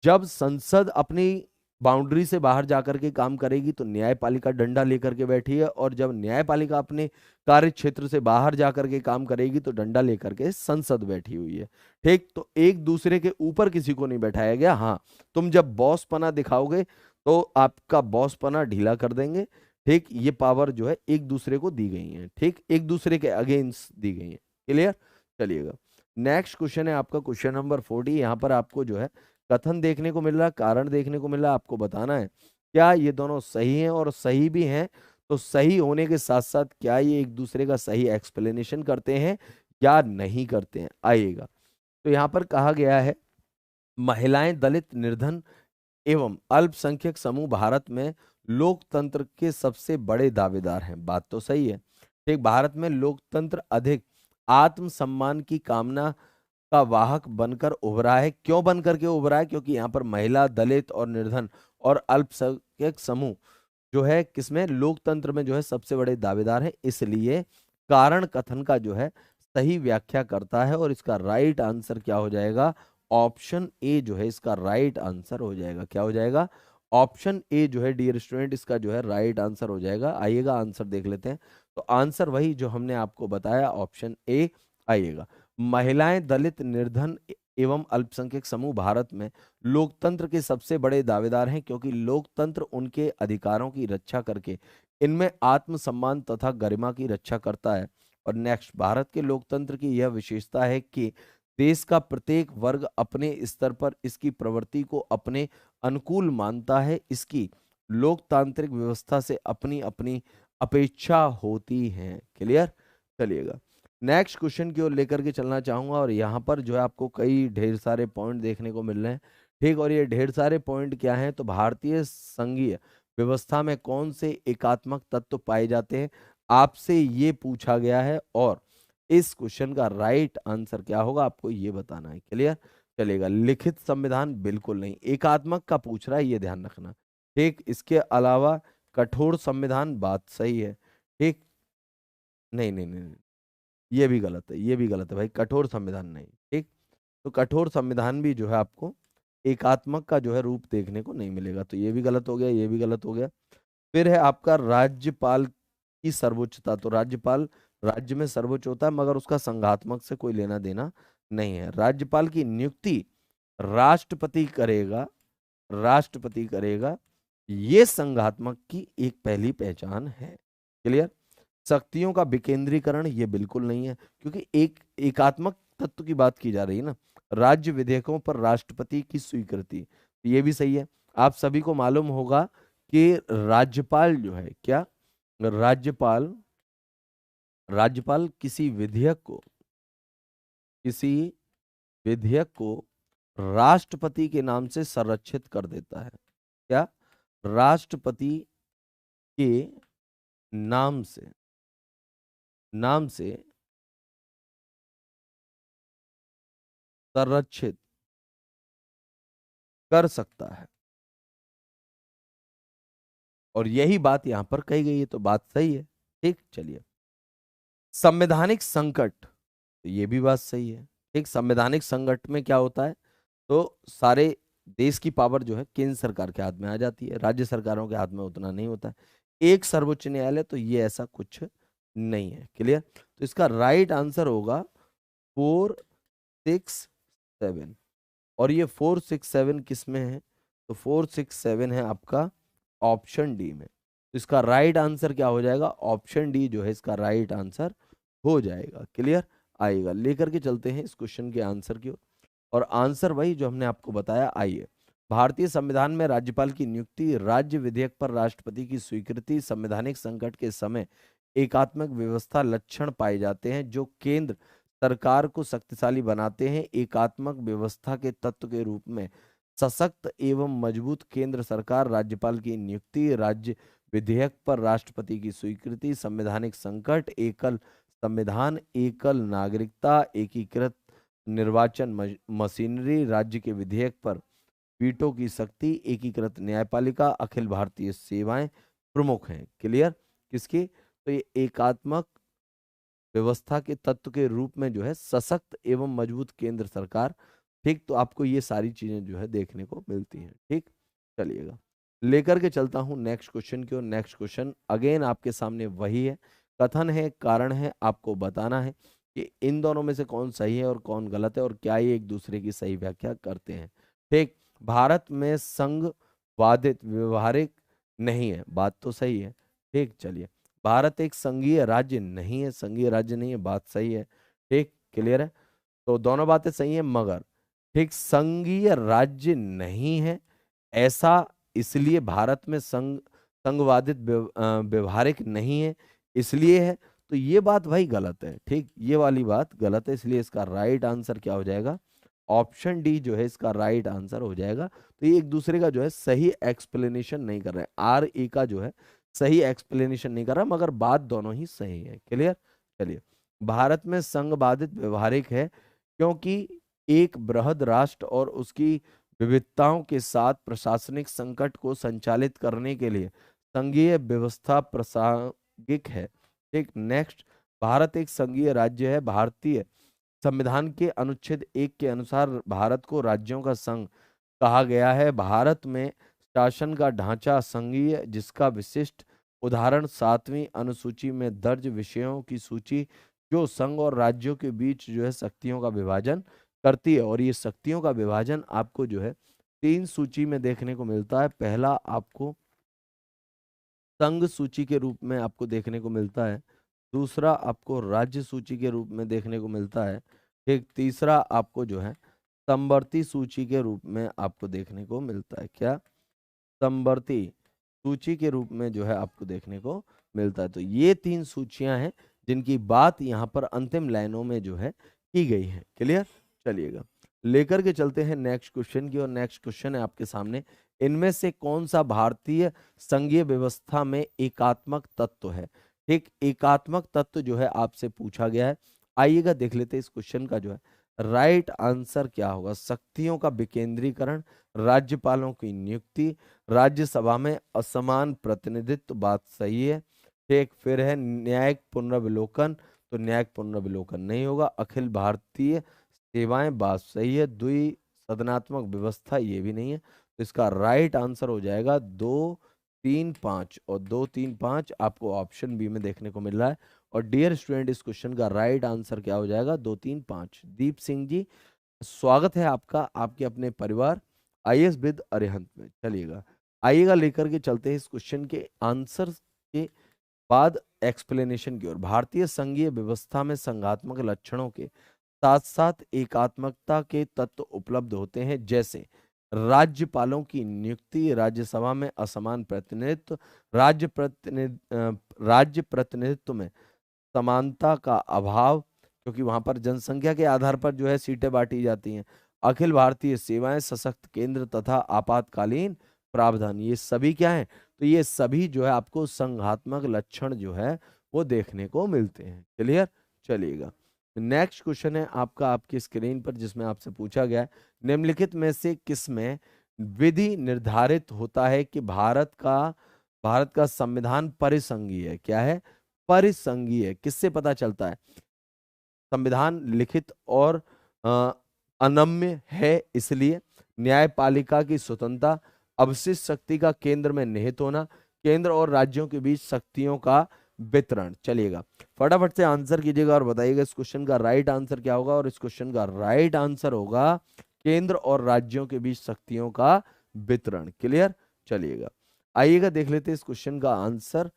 जब संसद अपनी बाउंड्री से बाहर जाकर के काम करेगी तो न्यायपालिका डंडा लेकर के बैठी है, और जब न्यायपालिका अपने कार्य क्षेत्र से बाहर जाकर के काम करेगी तो डंडा लेकर के संसद बैठी हुई है। ठीक, तो एक दूसरे के ऊपर किसी को नहीं बैठाया गया। हाँ, तुम जब बॉस पना दिखाओगे तो आपका बॉस पना ढीला कर देंगे। ठीक, ये पावर जो है एक दूसरे को दी गई है। ठीक, एक दूसरे के अगेंस्ट दी गई है। क्लियर? चलिएगा, नेक्स्ट क्वेश्चन है आपका क्वेश्चन नंबर 40। यहाँ पर आपको जो है कथन देखने को मिल रहा है, कारण देखने को मिल रहा है, आपको बताना है क्या ये दोनों सही हैं, और सही भी हैं तो सही होने के साथ साथ क्या ये एक दूसरे का सही एक्सप्लेनेशन करते हैं या नहीं करते हैं। आइएगा, तो यहाँ पर कहा गया है, महिलाएं, दलित, निर्धन एवं अल्पसंख्यक समूह भारत में लोकतंत्र के सबसे बड़े दावेदार हैं। बात तो सही है। ठीक, भारत में लोकतंत्र अधिक आत्मसम्मान की कामना का वाहक बनकर उभरा है। क्यों बनकर के उभरा है? क्योंकि यहाँ पर महिला, दलित और निर्धन और अल्पसंख्यक समूह जो है किसमें, लोकतंत्र में जो है सबसे बड़े दावेदार है। इसलिए कारण कथन का जो है सही व्याख्या करता है, और इसका राइट आंसर क्या हो जाएगा? ऑप्शन ए जो है इसका राइट आंसर हो जाएगा। क्या हो जाएगा? ऑप्शन ए जो है डियर स्टूडेंट इसका जो है राइट आंसर हो जाएगा। आइएगा आंसर देख लेते हैं। तो आंसर वही जो हमने आपको बताया, ऑप्शन ए। आइएगा, महिलाएं, दलित, निर्धन एवं अल्पसंख्यक समूह भारत में लोकतंत्र के सबसे बड़े दावेदार हैं, क्योंकि लोकतंत्र उनके अधिकारों की रक्षा करके इनमें आत्मसम्मान तथा गरिमा की रक्षा करता है। और नेक्स्ट, भारत के लोकतंत्र की यह विशेषता है कि देश का प्रत्येक वर्ग अपने स्तर पर इसकी प्रवृत्ति को अपने अनुकूल मानता है। इसकी लोकतांत्रिक व्यवस्था से अपनी अपनी अपेक्षा होती है। क्लियर? चलिएगा नेक्स्ट क्वेश्चन की ओर लेकर के चलना चाहूंगा, और यहाँ पर जो है आपको कई ढेर सारे पॉइंट देखने को मिल रहे हैं। ठीक, और ये ढेर सारे पॉइंट क्या हैं? तो भारतीय संघीय व्यवस्था में कौन से एकात्मक तत्व पाए जाते हैं, आपसे ये पूछा गया है, और इस क्वेश्चन का राइट आंसर क्या होगा आपको ये बताना है। क्लियर? चलेगा। लिखित संविधान बिल्कुल नहीं, एकात्मक का पूछ रहा है, ये ध्यान रखना। ठीक, इसके अलावा कठोर संविधान, बात सही है। ठीक, नहीं नहीं नहीं नहीं, ये भी गलत है, ये भी गलत है भाई, कठोर संविधान नहीं। ठीक, तो कठोर संविधान भी जो है आपको एकात्मक का जो है रूप देखने को नहीं मिलेगा, तो ये भी गलत हो गया, ये भी गलत हो गया। फिर है आपका राज्यपाल की सर्वोच्चता, तो राज्यपाल राज्य में सर्वोच्च होता है, मगर उसका संघात्मक से कोई लेना देना नहीं है। राज्यपाल की नियुक्ति राष्ट्रपति करेगा, राष्ट्रपति करेगा, ये संघात्मक की एक पहली पहचान है। क्लियर? शक्तियों का विकेंद्रीकरण ये बिल्कुल नहीं है, क्योंकि एक एकात्मक तत्व की बात की जा रही है ना। राज्य विधेयकों पर राष्ट्रपति की स्वीकृति, ये भी सही है। आप सभी को मालूम होगा कि राज्यपाल जो है, क्या राज्यपाल, राज्यपाल किसी विधेयक को राष्ट्रपति के नाम से संरक्षित कर देता है। क्या? राष्ट्रपति के नाम से, नाम से संरक्षित कर सकता है, और यही बात यहां पर कही गई है, तो बात सही है। ठीक, चलिए संवैधानिक संकट, तो ये भी बात सही है। ठीक, संवैधानिक संकट में क्या होता है? तो सारे देश की पावर जो है केंद्र सरकार के हाथ में आ जाती है, राज्य सरकारों के हाथ में उतना नहीं होता है। एक सर्वोच्च न्यायालय, तो ये ऐसा कुछ नहीं है। क्लियर? तो इसका राइट आंसर होगा 467, और ये 467 किस में है? तो 467 है आपका ऑप्शन डी में। तो इसका राइट आंसर क्या हो जाएगा? ऑप्शन डी जो है इसका राइट आंसर हो जाएगा। क्लियर? आएगा, लेकर के चलते हैं इस क्वेश्चन के आंसर की ओर, और आंसर वही जो हमने आपको बताया। आइए, भारतीय संविधान में राज्यपाल की नियुक्ति, राज्य विधेयक पर राष्ट्रपति की स्वीकृति, संवैधानिक संकट के समय एकात्मक व्यवस्था लक्षण पाए जाते हैं जो केंद्र सरकार को शक्तिशाली बनाते हैं। एकात्मक व्यवस्था के तत्व के रूप में सशक्त एवं मजबूत केंद्र सरकार, राज्यपाल की नियुक्ति, राज्य विधेयक पर राष्ट्रपति की स्वीकृति, संवैधानिक संकट, एकल संविधान, एकल नागरिकता, एकीकृत निर्वाचन मशीनरी, राज्य के विधेयक पर वीटो की शक्ति, एकीकृत न्यायपालिका, अखिल भारतीय सेवाएं प्रमुख हैं। क्लियर? किसकी? तो ये एकात्मक व्यवस्था के तत्व के रूप में जो है सशक्त एवं मजबूत केंद्र सरकार। ठीक, तो आपको ये सारी चीजें जो है देखने को मिलती हैं। ठीक, चलिएगा लेकर के चलता हूं नेक्स्ट क्वेश्चन की ओर। नेक्स्ट क्वेश्चन अगेन आपके सामने वही है, कथन है, कारण है, आपको बताना है कि इन दोनों में से कौन सही है और कौन गलत है, और क्या ये एक दूसरे की सही व्याख्या करते हैं। ठीक, भारत में संघवादित व्यवहारिक नहीं है, बात तो सही है। ठीक, चलिए भारत एक संघीय राज्य नहीं है, संघीय राज्य नहीं है, बात सही है। ठीक, क्लियर है, तो दोनों बातें सही है, मगर ठीक संघीय राज्य नहीं है ऐसा इसलिए भारत में संघवादित व्यवहारिक नहीं है इसलिए है, तो ये बात भाई गलत है। ठीक, ये वाली बात गलत है, इसलिए इसका राइट आंसर क्या हो जाएगा? ऑप्शन डी जो है इसका राइट आंसर हो जाएगा। तो ये एक दूसरे का जो है सही एक्सप्लेनेशन नहीं कर रहे हैं, आर ए का जो है सही एक्सप्लेनेशन नहीं कर रहा, मगर बात दोनों ही सही है। क्लियर? चलिए, भारत में संघवादित व्यवहारिक है क्योंकि एक बृहद राष्ट्र और उसकी विविधताओं के साथ प्रशासनिक संकट को संचालित करने के लिए संघीय व्यवस्था प्रासंगिक है। ठीक, नेक्स्ट, भारत एक संघीय राज्य है। भारतीय संविधान के अनुच्छेद 1 के अनुसार भारत को राज्यों का संघ कहा गया है। भारत में शासन का ढांचा संघीय, जिसका विशिष्ट उदाहरण 7वीं अनुसूची में दर्ज विषयों की सूची, जो संघ और राज्यों के बीच जो है शक्तियों का विभाजन करती है। और ये शक्तियों का विभाजन आपको जो है 3 सूची में देखने को मिलता है। पहला आपको संघ सूची के रूप में आपको देखने को मिलता है, दूसरा आपको राज्य सूची के रूप में देखने को मिलता है, एक तीसरा आपको जो है समवर्ती सूची के रूप में आपको देखने को मिलता है। क्या? समवर्ती सूची के रूप में जो है आपको देखने को मिलता है। तो ये 3 सूचियां हैं जिनकी बात यहाँ पर अंतिम लाइनों में जो है की गई है। क्लियर? चलिएगा, लेकर के चलते हैं नेक्स्ट क्वेश्चन की। और नेक्स्ट क्वेश्चन है आपके सामने, इनमें से कौन सा भारतीय संघीय व्यवस्था में एकात्मक तत्व है? ठीक, एकात्मक तत्व जो है आपसे पूछा गया है। आइएगा देख लेते हैं इस क्वेश्चन का जो है राइट आंसर क्या होगा। शक्तियों का विकेंद्रीकरण, राज्यपालों की नियुक्ति, राज्यसभा में असमान प्रतिनिधित्व, बात सही है। ठीक, फिर है न्यायिक पुनर्विलोकन, तो न्यायिक पुनर्विलोकन नहीं होगा। अखिल भारतीय सेवाएं, बात सही है। द्वि सदनात्मक व्यवस्था, ये भी नहीं है। तो इसका राइट आंसर हो जाएगा 2, 3, 5, और 2, 3, 5 आपको ऑप्शन बी में देखने को मिल रहा है। और डियर स्टूडेंट, इस क्वेश्चन का राइट आंसर क्या हो जाएगा? 2, 3, 5। दीप सिंह जी, स्वागत है आपका आपके अपने परिवार आईएएस विद अरिहंत में। चलिएगा, आइएगा लेकर के चलते हैं इस क्वेश्चन के आंसर के बाद एक्सप्लेनेशन की ओर। भारतीय संघीय व्यवस्था में संघात्मक लक्षणों के साथ साथ एकात्मकता के तत्व उपलब्ध होते हैं, जैसे राज्यपालों की नियुक्ति, राज्यसभा में असमान प्रतिनिधित्व, राज्य प्रतिनिधित्व में समानता का अभाव, क्योंकि वहां पर जनसंख्या के आधार पर जो है सीटें बांटी जाती हैं, अखिल भारतीय सेवाएं, सशक्त केंद्र तथा आपातकालीन प्रावधान, ये सभी क्या है? तो ये सभी जो है आपको संघात्मक लक्षण जो है वो देखने को मिलते हैं। क्लियर? चलिएगा, नेक्स्ट क्वेश्चन है आपका आपकी स्क्रीन पर, जिसमें आपसे पूछा गया है निम्नलिखित में से किसमें विधि निर्धारित होता है कि भारत का संविधान परिसंघीय है? क्या है? परिसंघीय। किससे पता चलता है? संविधान लिखित और अ, अनम्य है, इसलिए न्यायपालिका की स्वतंत्रता, अवशिष्ट शक्ति का केंद्र में निहित होना, केंद्र और राज्यों के बीच शक्तियों का वितरण। चलिएगा, फटाफट से आंसर कीजिएगा और बताइएगा इस क्वेश्चन का राइट आंसर क्या होगा। और इस क्वेश्चन का राइट आंसर होगा केंद्र और राज्यों के बीच शक्तियों का वितरण। क्लियर? चलिएगा, आइएगा देख लेते हैं इस क्वेश्चन का आंसर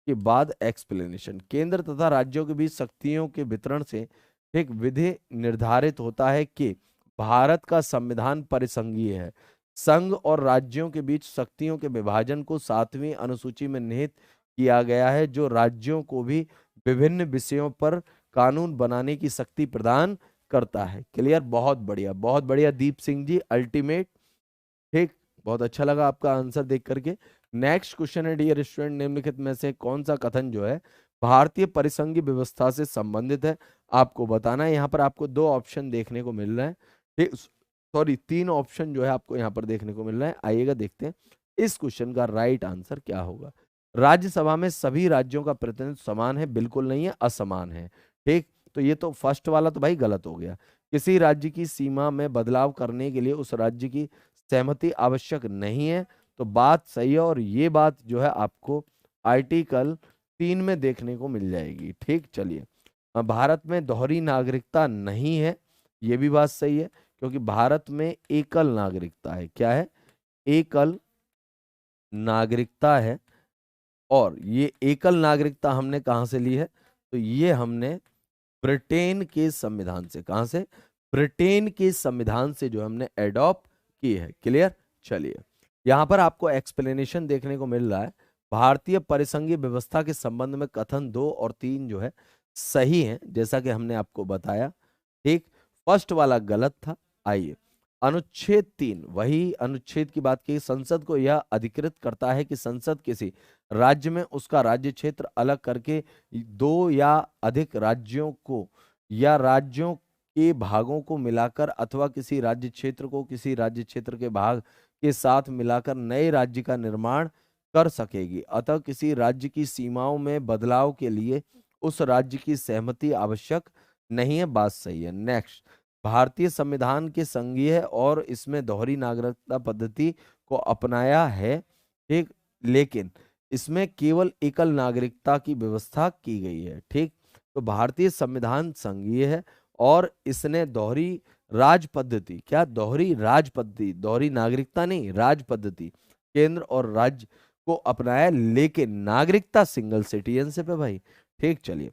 के बाद एक्सप्लेनेशन। केंद्र तथा राज्यों के बीच शक्तियों के वितरण से एक विधि निर्धारित होता है कि भारत का संविधान परिसंघीय है। संघ और राज्यों के बीच शक्तियों के विभाजन को 7वीं अनुसूची में निहित किया गया है, जो राज्यों को भी विभिन्न विषयों पर कानून बनाने की शक्ति प्रदान करता है। क्लियर? बहुत बढ़िया दीप सिंह जी, अल्टीमेट। ठीक, बहुत अच्छा लगा आपका आंसर देख करके। नेक्स्ट क्वेश्चन है डियर स्टूडेंट, निम्नलिखित में से कौन सा कथन जो है भारतीय परिसंघीय व्यवस्था से संबंधित है? आपको बताना है। यहाँ पर आपको 2 ऑप्शन देखने को मिल रहे हैं। ठीक, सॉरी 3 ऑप्शन जो है आपको यहाँ पर देखने को मिल रहा है। आइएगा देखते हैं इस क्वेश्चन का राइट आंसर क्या होगा। राज्यसभा में सभी राज्यों का प्रतिनिधित्व समान है? बिल्कुल नहीं है, असमान है। ठीक, तो ये तो फर्स्ट वाला तो भाई गलत हो गया। किसी राज्य की सीमा में बदलाव करने के लिए उस राज्य की सहमति आवश्यक नहीं है, तो बात सही है। और ये बात जो है आपको आर्टिकल 3 में देखने को मिल जाएगी। ठीक, चलिए, भारत में दोहरी नागरिकता नहीं है, ये भी बात सही है, क्योंकि भारत में एकल नागरिकता है। क्या है? एकल नागरिकता है। और ये एकल नागरिकता हमने कहां से ली है? तो ये हमने ब्रिटेन के संविधान से। कहां से? ब्रिटेन के संविधान से जो हमने एडॉप्ट की है। क्लियर? चलिए, यहां पर आपको एक्सप्लेनेशन देखने को मिल रहा है। भारतीय परिसंघीय व्यवस्था के संबंध में कथन 2 और 3 जो है सही है, जैसा कि हमने आपको बताया। ठीक, फर्स्ट वाला गलत था। आइए, अनुच्छेद 3, वही अनुच्छेद की बात की, संसद को यह अधिकृत करता है कि संसद किसी राज्य में उसका राज्य क्षेत्र अलग करके 2 या अधिक राज्यों को या राज्यों के भागों को मिलाकर अथवा किसी राज्य क्षेत्र को किसी राज्य क्षेत्र के भाग के साथ मिलाकर नए राज्य का निर्माण कर सकेगी। अतः किसी राज्य की सीमाओं में बदलाव के लिए उस राज्य की सहमति आवश्यक नहीं है। बात सही है। नेक्स्ट, भारतीय संविधान के संघीय है और इसमें दोहरी नागरिकता पद्धति को अपनाया है। ठीक, लेकिन इसमें केवल एकल नागरिकता की व्यवस्था की गई है। ठीक, तो भारतीय संविधान संघीय है और इसने दोहरी राज पद्धति, क्या दोहरी राज पद्धति, दोहरी नागरिकता नहीं, राज पद्धति, केंद्र और राज्य को अपनाया, लेकिन नागरिकता सिंगल सिटीजनशिप है भाई। ठीक, चलिए,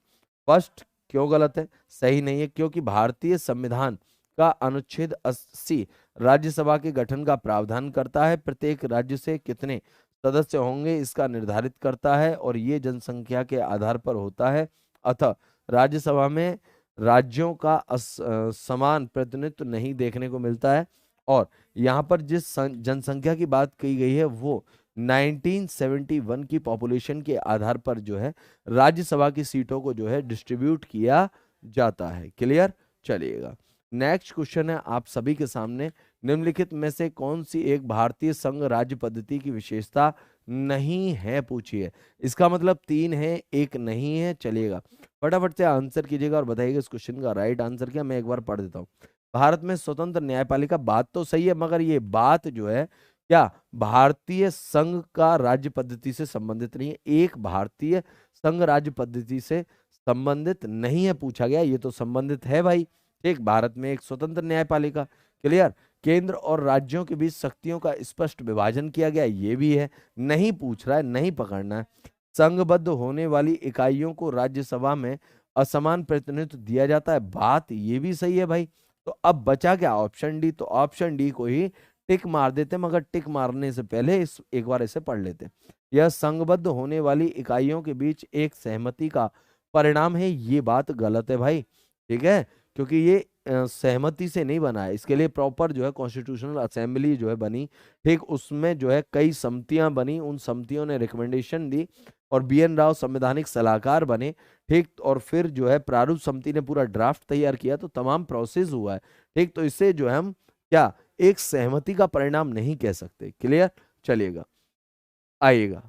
फर्स्ट क्यों गलत है? सही नहीं है, क्योंकि भारतीय संविधान का अनुच्छेद 80 राज्यसभा के गठन का प्रावधान करता है। प्रत्येक राज्य से कितने सदस्य होंगे इसका निर्धारित करता है और ये जनसंख्या के आधार पर होता है। अतः राज्यसभा में राज्यों का समान प्रतिनिधित्व नहीं देखने को मिलता है। और यहाँ पर जिस जनसंख्या की बात की गई है वो 1971 की पॉपुलेशन के आधार पर जो है राज्यसभा की सीटों को जो है डिस्ट्रीब्यूट किया जाता है। क्लियर? चलिएगा, नेक्स्ट क्वेश्चन है आप सभी के सामने, निम्नलिखित में से कौन सी एक भारतीय संघ राज्य पद्धति की विशेषता नहीं है, पूछिए। इसका मतलब 3 है, एक नहीं है। चलिएगा, फटाफट से आंसर कीजिएगा और बताइएगा इस क्वेश्चन का राइट आंसर क्या। मैं एक बार पढ़ देता हूँ। भारत में स्वतंत्र न्यायपालिका, बात तो सही है, मगर ये बात जो है क्या भारतीय संघ का राज्य पद्धति से संबंधित नहीं है। एक भारतीय संघ राज्य पद्धति से संबंधित नहीं है पूछा गया, ये तो संबंधित है भाई। ठीक, भारत में एक स्वतंत्र न्यायपालिका। क्लियर? केंद्र और राज्यों के बीच शक्तियों का स्पष्ट विभाजन किया गया, ये भी है। नहीं पूछ रहा है, नहीं पकड़ना है। संघबद्ध होने वाली इकाइयों को राज्यसभा में असमान प्रतिनिधित्व दिया जाता है, बात ये भी सही है भाई। तो अब बचा क्या? Option D. तो ऑप्शन डी को ही टिक मार देते, मगर टिक मारने से पहले एक बार इसे पढ़ लेते। यह संघबद्ध होने वाली इकाइयों के बीच एक सहमति का परिणाम है, ये बात गलत है भाई। ठीक है, क्योंकि ये सहमति से नहीं बना है, इसके लिए प्रॉपर जो है कॉन्स्टिट्यूशनल असेंबली जो है बनी। ठीक, उसमें जो है कई समितियां बनी, उन समितियों ने रिकमेंडेशन दी और BN राव संवैधानिक सलाहकार बने। ठीक, और फिर जो है प्रारूप समिति ने पूरा ड्राफ्ट तैयार किया, तो तमाम प्रोसेस हुआ है। ठीक, तो इससे जो है हम क्या एक सहमति का परिणाम नहीं कह सकते। क्लियर? चलिएगा, आइएगा।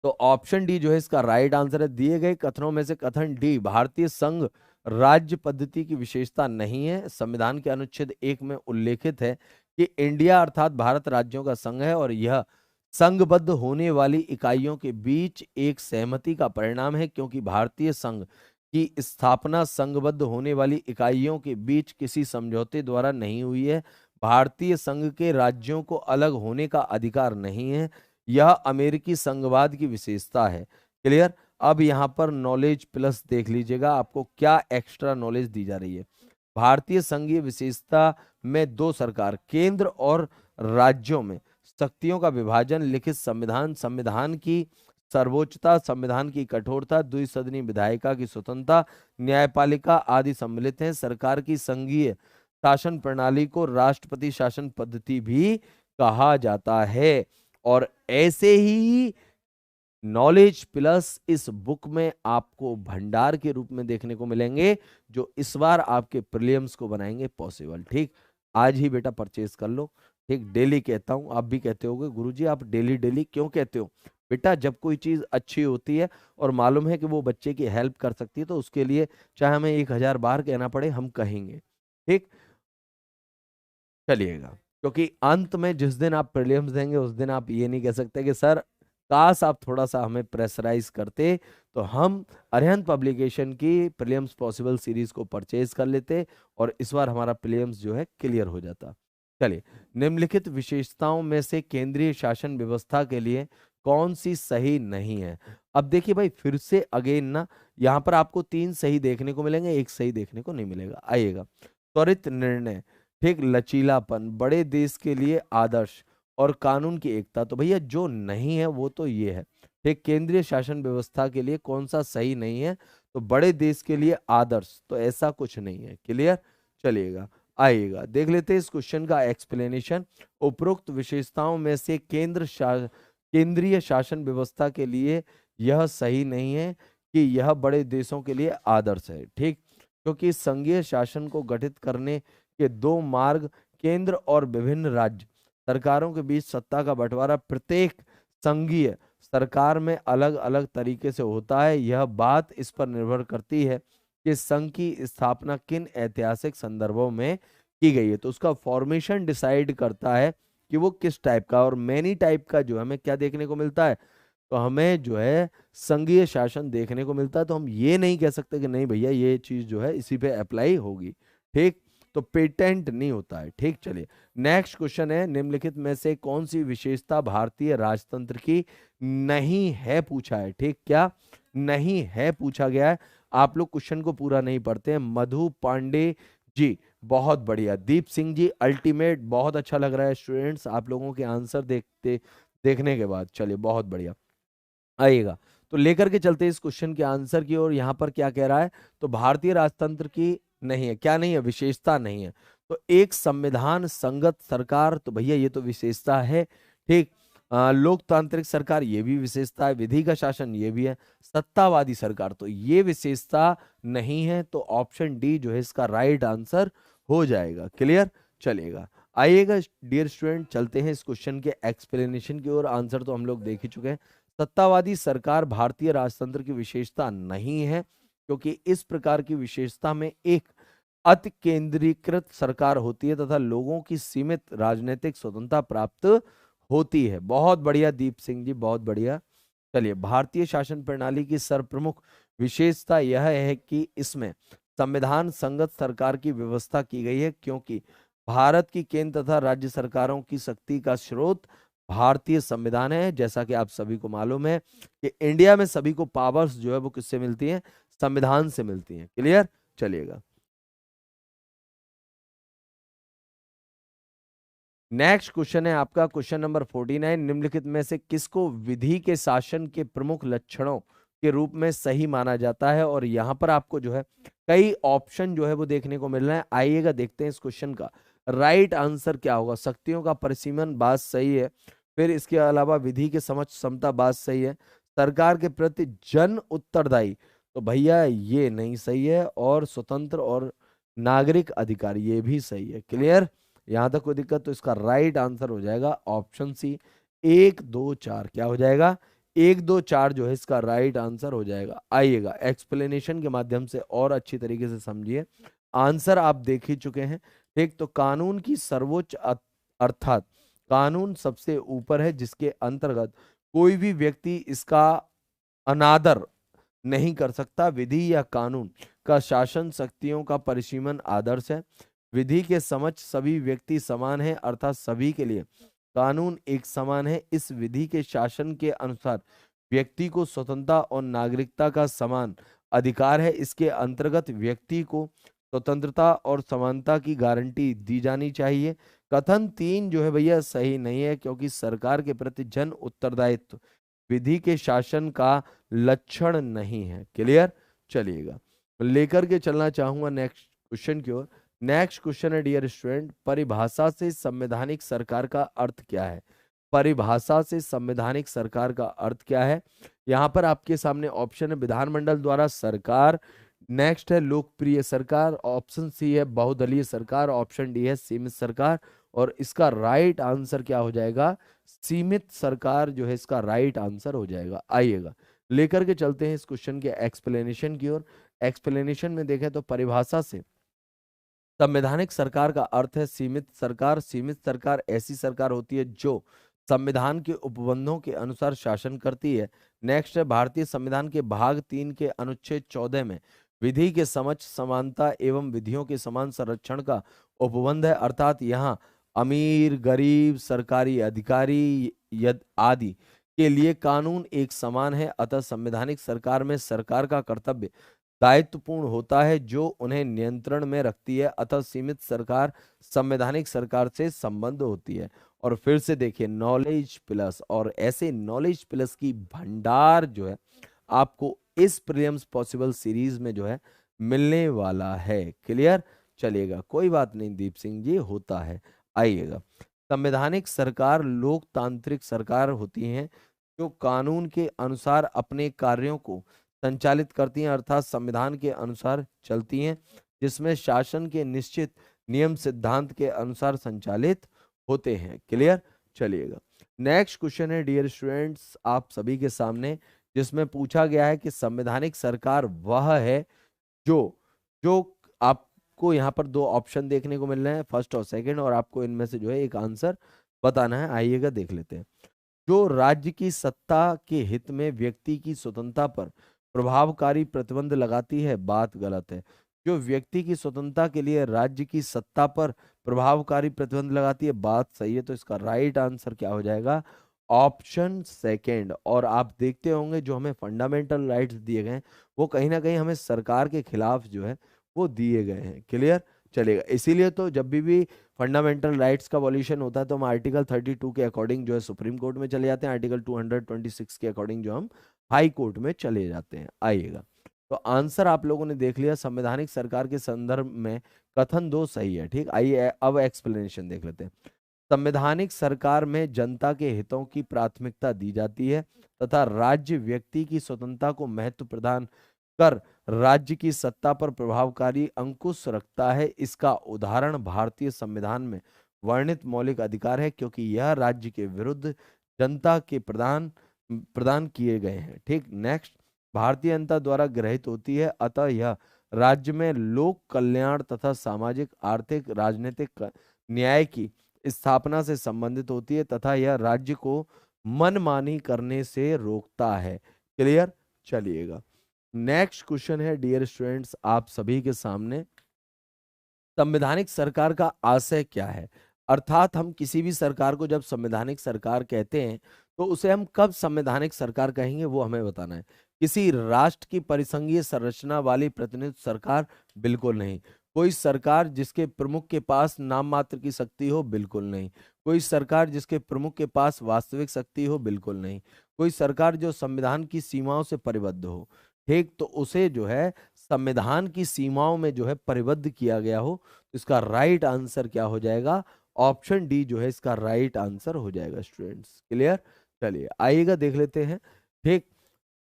तो ऑप्शन डी जो है इसका राइट आंसर है। दिए गए कथनों में से कथन डी भारतीय संघ राज्य पद्धति की विशेषता नहीं है। संविधान के अनुच्छेद 1 में उल्लेखित है कि इंडिया अर्थात भारत राज्यों का संघ है और यह संघबद्ध होने वाली इकाइयों के बीच एक सहमति का परिणाम है, क्योंकि भारतीय संघ की स्थापना संघबद्ध होने वाली इकाइयों के बीच किसी समझौते द्वारा नहीं हुई है। भारतीय संघ के राज्यों को अलग होने का अधिकार नहीं है, यह अमेरिकी संघवाद की विशेषता है। क्लियर? अब यहां पर नॉलेज प्लस देख लीजिएगा, आपको क्या एक्स्ट्रा नॉलेज दी जा रही है। भारतीय संघीय विशेषता में दो सरकार, केंद्र और राज्यों में शक्तियों का विभाजन, लिखित संविधान, संविधान की सर्वोच्चता, संविधान की कठोरता, द्विसदनी विधायिका की स्वतंत्रता, न्यायपालिका आदि सम्मिलित हैं। सरकार की संघीय शासन प्रणाली को राष्ट्रपति शासन पद्धति भी कहा जाता है। और ऐसे ही नॉलेज प्लस इस बुक में आपको भंडार के रूप में देखने को मिलेंगे, जो इस बार आपके प्रीलिम्स को बनाएंगे पॉसिबल। ठीक, आज ही बेटा परचेज कर लो। ठीक, डेली कहता हूं, आप भी कहते होगे गुरुजी आप डेली डेली क्यों कहते हो? बेटा जब कोई चीज अच्छी होती है और मालूम है कि वो बच्चे की हेल्प कर सकती है, तो उसके लिए चाहे हमें 1000 बार कहना पड़े, हम कहेंगे। ठीक, चलिएगा, क्योंकि अंत में जिस दिन आप प्रीलिम्स देंगे उस दिन आप ये नहीं कह सकते कि सर काश आप थोड़ा सा हमें प्रेशराइज करते, तो हम अरिहंत पब्लिकेशन की प्रीलिम्स पॉसिबल सीरीज को परचेज कर लेते और इस बार हमारा प्रीलिम्स जो है क्लियर हो जाता। चलिए, निम्नलिखित विशेषताओं में से केंद्रीय शासन व्यवस्था के लिए कौन सी सही नहीं है? अब देखिए भाई, फिर से अगेन ना, यहाँ पर आपको 3 सही देखने को मिलेंगे, एक सही देखने को नहीं मिलेगा। आइएगा, त्वरित निर्णय, ठीक, लचीलापन, बड़े देश के लिए आदर्श और कानून की एकता। तो भैया जो नहीं है वो तो ये है। ठीक, केंद्रीय शासन व्यवस्था के लिए कौन सा सही नहीं है? तो बड़े देश के लिए आदर्श, तो ऐसा कुछ नहीं है। क्लियर? चलिएगा, आइएगा देख लेते हैं इस क्वेश्चन का एक्सप्लेनेशन। उपरोक्त विशेषताओं में से केंद्रीय शासन व्यवस्था के लिए यह सही नहीं है कि यह बड़े देशों के लिए आदर्श है। ठीक, क्योंकि संघीय शासन को गठित करने के 2 मार्ग, केंद्र और विभिन्न राज्य सरकारों के बीच सत्ता का बंटवारा प्रत्येक संघीय सरकार में अलग अलग तरीके से होता है। यह बात इस पर निर्भर करती है कि संघ की स्थापना किन ऐतिहासिक संदर्भों में की गई है। तो उसका फॉर्मेशन डिसाइड करता है कि वो किस टाइप का, और मैनी टाइप का जो हमें क्या देखने को मिलता है, तो हमें जो है संघीय शासन देखने को मिलता है। तो हम ये नहीं कह सकते कि नहीं भैया ये चीज जो है इसी पे अप्लाई होगी। ठीक, तो पेटेंट नहीं होता है। ठीक, चलिए नेक्स्ट क्वेश्चन है, निम्नलिखित में से कौन सी विशेषता भारतीय राजतंत्र की नहीं है, पूछा है। ठीक, क्या नहीं है पूछा गया है। आप लोग क्वेश्चन को पूरा नहीं पढ़ते हैं। मधु पांडे जी बहुत बढ़िया, दीप सिंह जी अल्टीमेट, बहुत अच्छा लग रहा है स्टूडेंट्स, आप लोगों के आंसर देखते देखने के बाद। चलिए बहुत बढ़िया, आइएगा। तो लेकर के चलते इस क्वेश्चन के आंसर की ओर। यहाँ पर क्या कह रहा है, तो भारतीय राजतंत्र की नहीं है, क्या नहीं है, विशेषता नहीं है। तो एक संविधान संगत सरकार, तो भैया ये तो विशेषता है, ठीक। लोकतांत्रिक सरकार, ये भी विशेषता है। विधि का शासन, ये भी है। सत्तावादी सरकार, तो ये विशेषता नहीं है। तो ऑप्शन डी जो है इसका राइट आंसर हो जाएगा। क्लियर, चलिएगा। आइएगा डियर स्टूडेंट, चलते हैं इस क्वेश्चन के एक्सप्लेनेशन की ओर। आंसर तो हम लोग देख ही चुके हैं। सत्तावादी सरकार भारतीय राजतंत्र की विशेषता नहीं है, क्योंकि इस प्रकार की विशेषता में एक अति केंद्रीकृत सरकार होती है तथा लोगों की सीमित राजनीतिक स्वतंत्रता प्राप्त होती है। बहुत बढ़िया दीप सिंह जी, बहुत बढ़िया। चलिए, भारतीय शासन प्रणाली की सर्वप्रमुख विशेषता यह है कि इसमें संविधान संगत सरकार की व्यवस्था की गई है, क्योंकि भारत की केंद्र तथा राज्य सरकारों की शक्ति का स्रोत भारतीय संविधान है। जैसा कि आप सभी को मालूम है कि इंडिया में सभी को पावर्स जो है वो किससे मिलती हैं, संविधान से मिलती हैं। क्लियर, चलिएगा। नेक्स्ट क्वेश्चन है आपका क्वेश्चन नंबर 49। निम्नलिखित में से किसको विधि के शासन के प्रमुख लक्षणों के रूप में सही माना जाता है। और यहां पर आपको जो है कई ऑप्शन जो है वो देखने को मिल रहे हैं। आइएगा देखते हैं इस क्वेश्चन का राइट आंसर क्या होगा। शक्तियों का परिसीमन, बात सही है। फिर इसके अलावा विधि के समक्ष क्षमता, बात सही है। सरकार के प्रति जन उत्तरदायी, तो भैया ये नहीं सही है। और स्वतंत्र और नागरिक अधिकार, ये भी सही है। क्लियर, यहां तक कोई दिक्कत, तो इसका राइट आंसर हो जाएगा ऑप्शन सी, 1 2 4। क्या हो जाएगा, 1 2 4 जो है इसका राइट आंसर हो जाएगा। आइएगा एक्सप्लेनेशन के माध्यम से और अच्छी तरीके से समझिए। आंसर आप देख ही चुके हैं, ठीक। तो कानून की सर्वोच्च अर्थात कानून सबसे ऊपर है, जिसके अंतर्गत कोई भी व्यक्ति इसका अनादर नहीं कर सकता। विधि या कानून का शासन शक्तियों का परिसीमन आदर्श है। विधि के समक्ष सभी व्यक्ति समान हैं, अर्थात सभी के लिए कानून एक समान है। इस विधि के शासन के अनुसार व्यक्ति को स्वतंत्रता और नागरिकता का समान अधिकार है। इसके अंतर्गत व्यक्ति को स्वतंत्रता और समानता की गारंटी दी जानी चाहिए। कथन 3 जो है भैया सही नहीं है, क्योंकि सरकार के प्रति जन उत्तरदायित्व विधि के शासन का लक्षण नहीं है। क्लियर, चलिएगा। लेकर के चलना चाहूंगा नेक्स्ट क्वेश्चन की ओर। नेक्स्ट क्वेश्चन है डियर स्टूडेंट, परिभाषा से संवैधानिक सरकार का अर्थ क्या है। परिभाषा से संवैधानिक सरकार का अर्थ क्या है। यहां पर आपके सामने ऑप्शन है विधानमंडल द्वारा सरकार, नेक्स्ट है लोकप्रिय सरकार, ऑप्शन सी है बहुदलीय सरकार, ऑप्शन डी है सीमित सरकार। और इसका राइट आंसर क्या हो जाएगा, सीमित सरकार जो है इसका राइट आंसर हो जाएगा। आइएगा लेकर के चलते हैं इस क्वेश्चन के एक्सप्लेनेशन की ओर। एक्सप्लेनेशन में देखें तो परिभाषा से संवैधानिक सरकार का अर्थ है सीमित सरकार। सीमित सरकार ऐसी सरकार होती है जो संविधान के उपबंधों के अनुसार शासन करती है। नेक्स्ट है भारतीय संविधान के भाग 3 के अनुच्छेद 14 में विधि के समक्ष समानता एवं विधियों के समान संरक्षण का उपबंध है, अर्थात यहाँ अमीर गरीब सरकारी अधिकारी आदि के लिए कानून एक समान है। अतः संवैधानिक सरकार में सरकार का कर्तव्य दायित्वपूर्ण होता है जो उन्हें नियंत्रण में रखती है। अतः सीमित सरकार संवैधानिक सरकार से संबंध होती है। और फिर से देखिए नॉलेज प्लस, और ऐसे नॉलेज प्लस की भंडार जो है आपको इस प्रीलिम्स पॉसिबल सीरीज में जो है मिलने वाला है। क्लियर, चलिएगा, कोई बात नहीं दीप सिंह जी, होता है। आइएगा, संवैधानिक सरकार लोकतांत्रिक सरकार होती हैं जो कानून के अनुसार अपने कार्यों को संचालित करती हैं, अर्थात संविधान के अनुसार चलती हैं, जिसमें शासन के निश्चित नियम सिद्धांत के अनुसार संचालित होते हैं। क्लियर, चलिएगा। नेक्स्ट क्वेश्चन है डियर स्टूडेंट्स आप सभी के सामने, जिसमें पूछा गया है कि संवैधानिक सरकार वह है जो जो आपको यहाँ पर 2 ऑप्शन देखने को मिल रहे हैं, फर्स्ट और सेकंड, और आपको इनमें से जो है एक आंसर बताना है। आइएगा देख लेते हैं। जो राज्य की सत्ता के हित में व्यक्ति की स्वतंत्रता पर प्रभावकारी प्रतिबंध लगाती है, बात गलत है। जो व्यक्ति की स्वतंत्रता के लिए राज्य की सत्ता पर प्रभावकारी प्रतिबंध लगाती है, बात सही है। तो इसका राइट आंसर क्या हो जाएगा, ऑप्शन सेकंड। और आप देखते होंगे जो हमें फंडामेंटल राइट्स दिए गए हैं वो कहीं ना कहीं हमें सरकार के खिलाफ जो है वो दिए गए हैं। क्लियर, चलेगा। इसीलिए तो जब भी फंडामेंटल राइट्स का वॉल्यूशन होता है तो हम आर्टिकल 32 के अकॉर्डिंग जो है सुप्रीम कोर्ट में चले जाते हैं, आर्टिकल 226 के अकॉर्डिंग जो हम हाई कोर्ट में चले जाते हैं। आइएगा, तो आंसर आप लोगों ने देख लिया। संवैधानिक सरकार के संदर्भ में कथन 2 सही है। ठीक, आइए अब एक्सप्लेनेशन देख लेते हैं। संवैधानिक सरकार में जनता के हितों की प्राथमिकता दी जाती है तथा राज्य व्यक्ति की स्वतंत्रता को महत्व प्रदान कर राज्य की सत्ता पर प्रभावकारी अंकुश रखता है। इसका उदाहरण भारतीय संविधान में वर्णित मौलिक अधिकार है, क्योंकि यह राज्य के विरुद्ध जनता के प्रदान प्रदान किए गए हैं। ठीक, नेक्स्ट, भारतीय जनता द्वारा गृहीत होती है, अतः यह राज्य में लोक कल्याण तथा सामाजिक, आर्थिक, राजनीतिक न्याय की स्थापना से संबंधित होती है तथा यह राज्य को मनमानी करने से रोकता है। क्लियर, चलिएगा। नेक्स्ट क्वेश्चन है डियर स्टूडेंट्स आप सभी के सामने, संवैधानिक सरकार का आशय क्या है? अर्थात हम किसी भी सरकार को जब संवैधानिक सरकार कहते हैं तो उसे हम कब संवैधानिक सरकार कहेंगे वो हमें बताना है। किसी राष्ट्र की परिसंघीय संरचना वाली प्रतिनिधि सरकार? बिल्कुल नहीं। कोई सरकार जिसके प्रमुख के पास नाम मात्र की शक्ति हो? बिल्कुल नहीं। कोई सरकार जिसके प्रमुख के पास वास्तविक शक्ति हो? बिल्कुल नहीं। कोई सरकार जो संविधान की सीमाओं से परिबद्ध हो। ठीक, तो उसे जो है संविधान की सीमाओं में जो है परिबद्ध किया गया हो। तो इसका राइट आंसर क्या हो जाएगा? ऑप्शन डी जो है इसका राइट आंसर हो जाएगा स्टूडेंट्स। क्लियर, चलिए आइएगा देख लेते हैं। ठीक,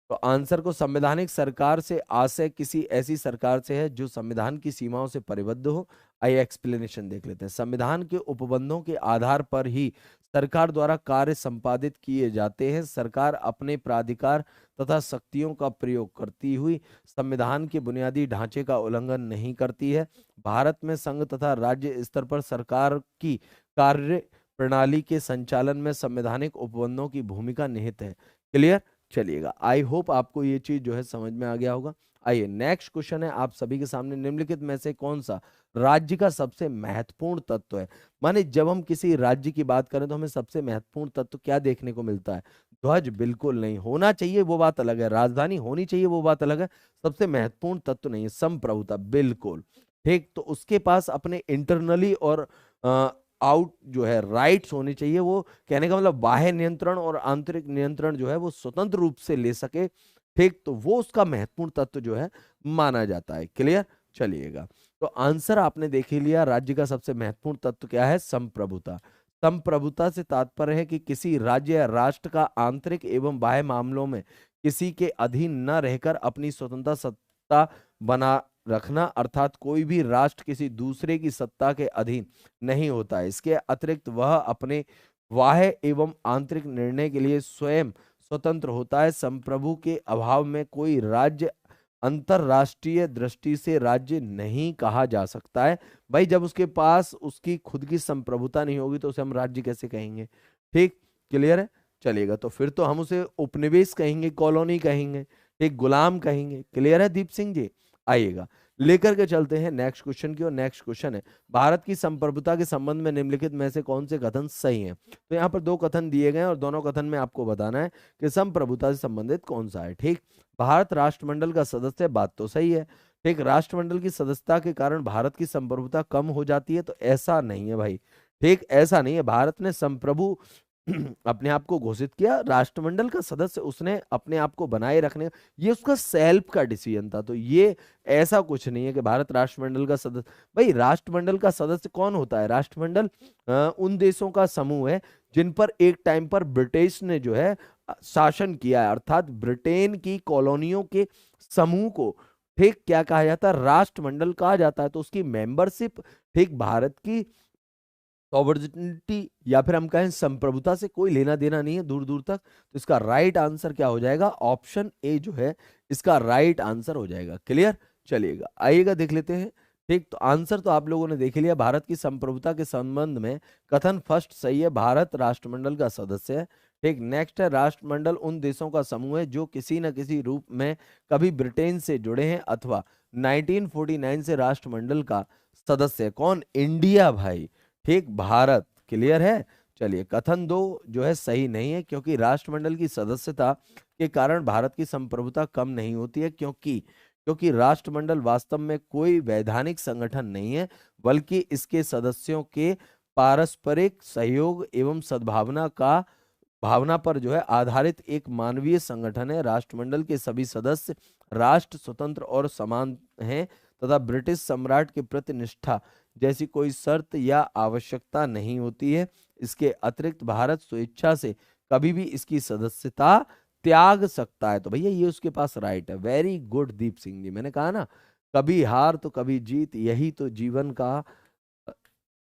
तो आंसर को संवैधानिक सरकार से आशय किसी ऐसी सरकार से है जो संविधान की सीमाओं से परिबद्ध हो। आइए एक्सप्लेनेशन देख लेते हैं। संविधान के उपबंधों के आधार पर ही सरकार द्वारा कार्य संपादित किए जाते हैं। सरकार अपने प्राधिकार तथा शक्तियों का प्रयोग करती हुई संविधान के बुनियादी ढांचे का उल्लंघन नहीं करती है। भारत में संघ तथा राज्य स्तर पर सरकार की कार्य प्रणाली के संचालन में संवैधानिक उपबंधों की भूमिका निहित है। क्लियर, चलिएगा। आई होप आपको ये चीज जो है समझ में आ गया होगा। आइए नेक्स्ट क्वेश्चन है आप सभी के सामने, निम्नलिखित में से कौन सा राज्य का सबसे महत्वपूर्ण तत्व है? माने जब हम किसी राज्य की बात करें तो हमें सबसे महत्वपूर्ण तत्व क्या देखने को मिलता है? ध्वज? बिल्कुल नहीं। होना चाहिए वो बात अलग है, राजधानी होनी चाहिए वो बात अलग है, सबसे महत्वपूर्ण तत्व नहीं है। संप्रभुता? बिल्कुल ठीक। तो उसके पास अपने इंटरनली और आउट जो है राइट्स होने चाहिए। वो कहने का मतलब बाह्य नियंत्रण और आंतरिक नियंत्रण जो है वो स्वतंत्र रूप से ले सके। ठीक, तो वो उसका महत्वपूर्ण तत्व जो है माना जाता है। क्लियर, चलिएगा। तो आंसर आपने देख ही लिया, राज्य का सबसे महत्वपूर्ण तत्व क्या है? संप्रभुता। संप्रभुता से तात्पर्य है कि किसी राज्य या राष्ट्र का आंतरिक एवं बाह्य मामलों में किसी के अधीन न रहकर अपनी स्वतंत्रता सत्ता बना रखना, अर्थात कोई भी राष्ट्र किसी दूसरे की सत्ता के अधीन नहीं होता है। इसके अतिरिक्त वह अपने बाह्य एवं आंतरिक निर्णय के लिए स्वयं स्वतंत्र होता है। संप्रभु के अभाव में कोई राज्य अंतरराष्ट्रीय दृष्टि से राज्य नहीं कहा जा सकता है। भाई जब उसके पास उसकी खुद की संप्रभुता नहीं होगी तो उसे हम राज्य कैसे कहेंगे? ठीक, क्लियर है, चलेगा। तो फिर तो हम उसे उपनिवेश कहेंगे, कॉलोनी कहेंगे, ठीक, गुलाम कहेंगे। क्लियर है दीप सिंह जी? आइएगा लेकर के चलते हैं नेक्स्ट क्वेश्चन की। और नेक्स्ट क्वेश्चन है, भारत की संप्रभुता के संबंध में निम्नलिखित में से कौन से कथन सही हैं? तो यहाँ पर दो कथन दिए गए हैं और दोनों कथन में आपको बताना है कि संप्रभुता से संबंधित कौन सा है। ठीक, भारत राष्ट्रमंडल का सदस्य, बात तो सही है। ठीक, राष्ट्रमंडल की सदस्यता के कारण भारत की संप्रभुता कम हो जाती है, तो ऐसा नहीं है भाई। ठीक, ऐसा नहीं है। भारत ने संप्रभु अपने आप को घोषित किया, राष्ट्रमंडल का सदस्य उसने अपने आप को बनाए रखने, ये उसका सेल्फ का डिसीजन था। तो ये ऐसा कुछ नहीं है कि भारत राष्ट्रमंडल का सदस्य। भाई राष्ट्रमंडल का सदस्य कौन होता है? राष्ट्रमंडल उन देशों का समूह है जिन पर एक टाइम पर ब्रिटिश ने जो है शासन किया है, अर्थात ब्रिटेन की कॉलोनियों के समूह को ठीक क्या कहा जाता है? राष्ट्रमंडल कहा जाता है। तो उसकी मेंबरशिप ठीक भारत की सॉवरेनिटी या फिर हम कहें संप्रभुता से कोई लेना देना नहीं है दूर दूर तक। तो इसका राइट आंसर क्या हो जाएगा? ऑप्शन ए जो है इसका राइट आंसर हो जाएगा। क्लियर, चलिएगा आइएगा देख लेते हैं। ठीक, तो आंसर तो आप लोगों ने देख लिया। भारत की संप्रभुता के संबंध में कथन फर्स्ट सही है, भारत राष्ट्रमंडल का सदस्य है। ठीक, नेक्स्ट है, राष्ट्रमंडल उन देशों का समूह है जो किसी न किसी रूप में कभी ब्रिटेन से जुड़े हैं अथवा 1949 से राष्ट्रमंडल का सदस्य है। कौन? इंडिया भाई। ठीक, भारत। क्लियर है, चलिए कथन दो जो है सही नहीं है, क्योंकि राष्ट्रमंडल की सदस्यता के कारण भारत की संप्रभुता कम नहीं होती है, क्योंकि क्योंकि राष्ट्रमंडल वास्तव में कोई वैधानिक संगठन नहीं है, बल्कि इसके सदस्यों के पारस्परिक सहयोग एवं सद्भावना का भावना पर जो है आधारित एक मानवीय संगठन है। राष्ट्रमंडल के सभी सदस्य राष्ट्र स्वतंत्र और समान हैं तथा ब्रिटिश सम्राट के प्रति निष्ठा जैसी कोई शर्त या आवश्यकता नहीं होती है। इसके अतिरिक्त भारत स्वेच्छा से कभी भी इसकी सदस्यता त्याग सकता है। तो भैया ये उसके पास राइट है। वेरी गुड दीप सिंह जी, मैंने कहा ना, कभी हार तो कभी जीत, यही तो जीवन का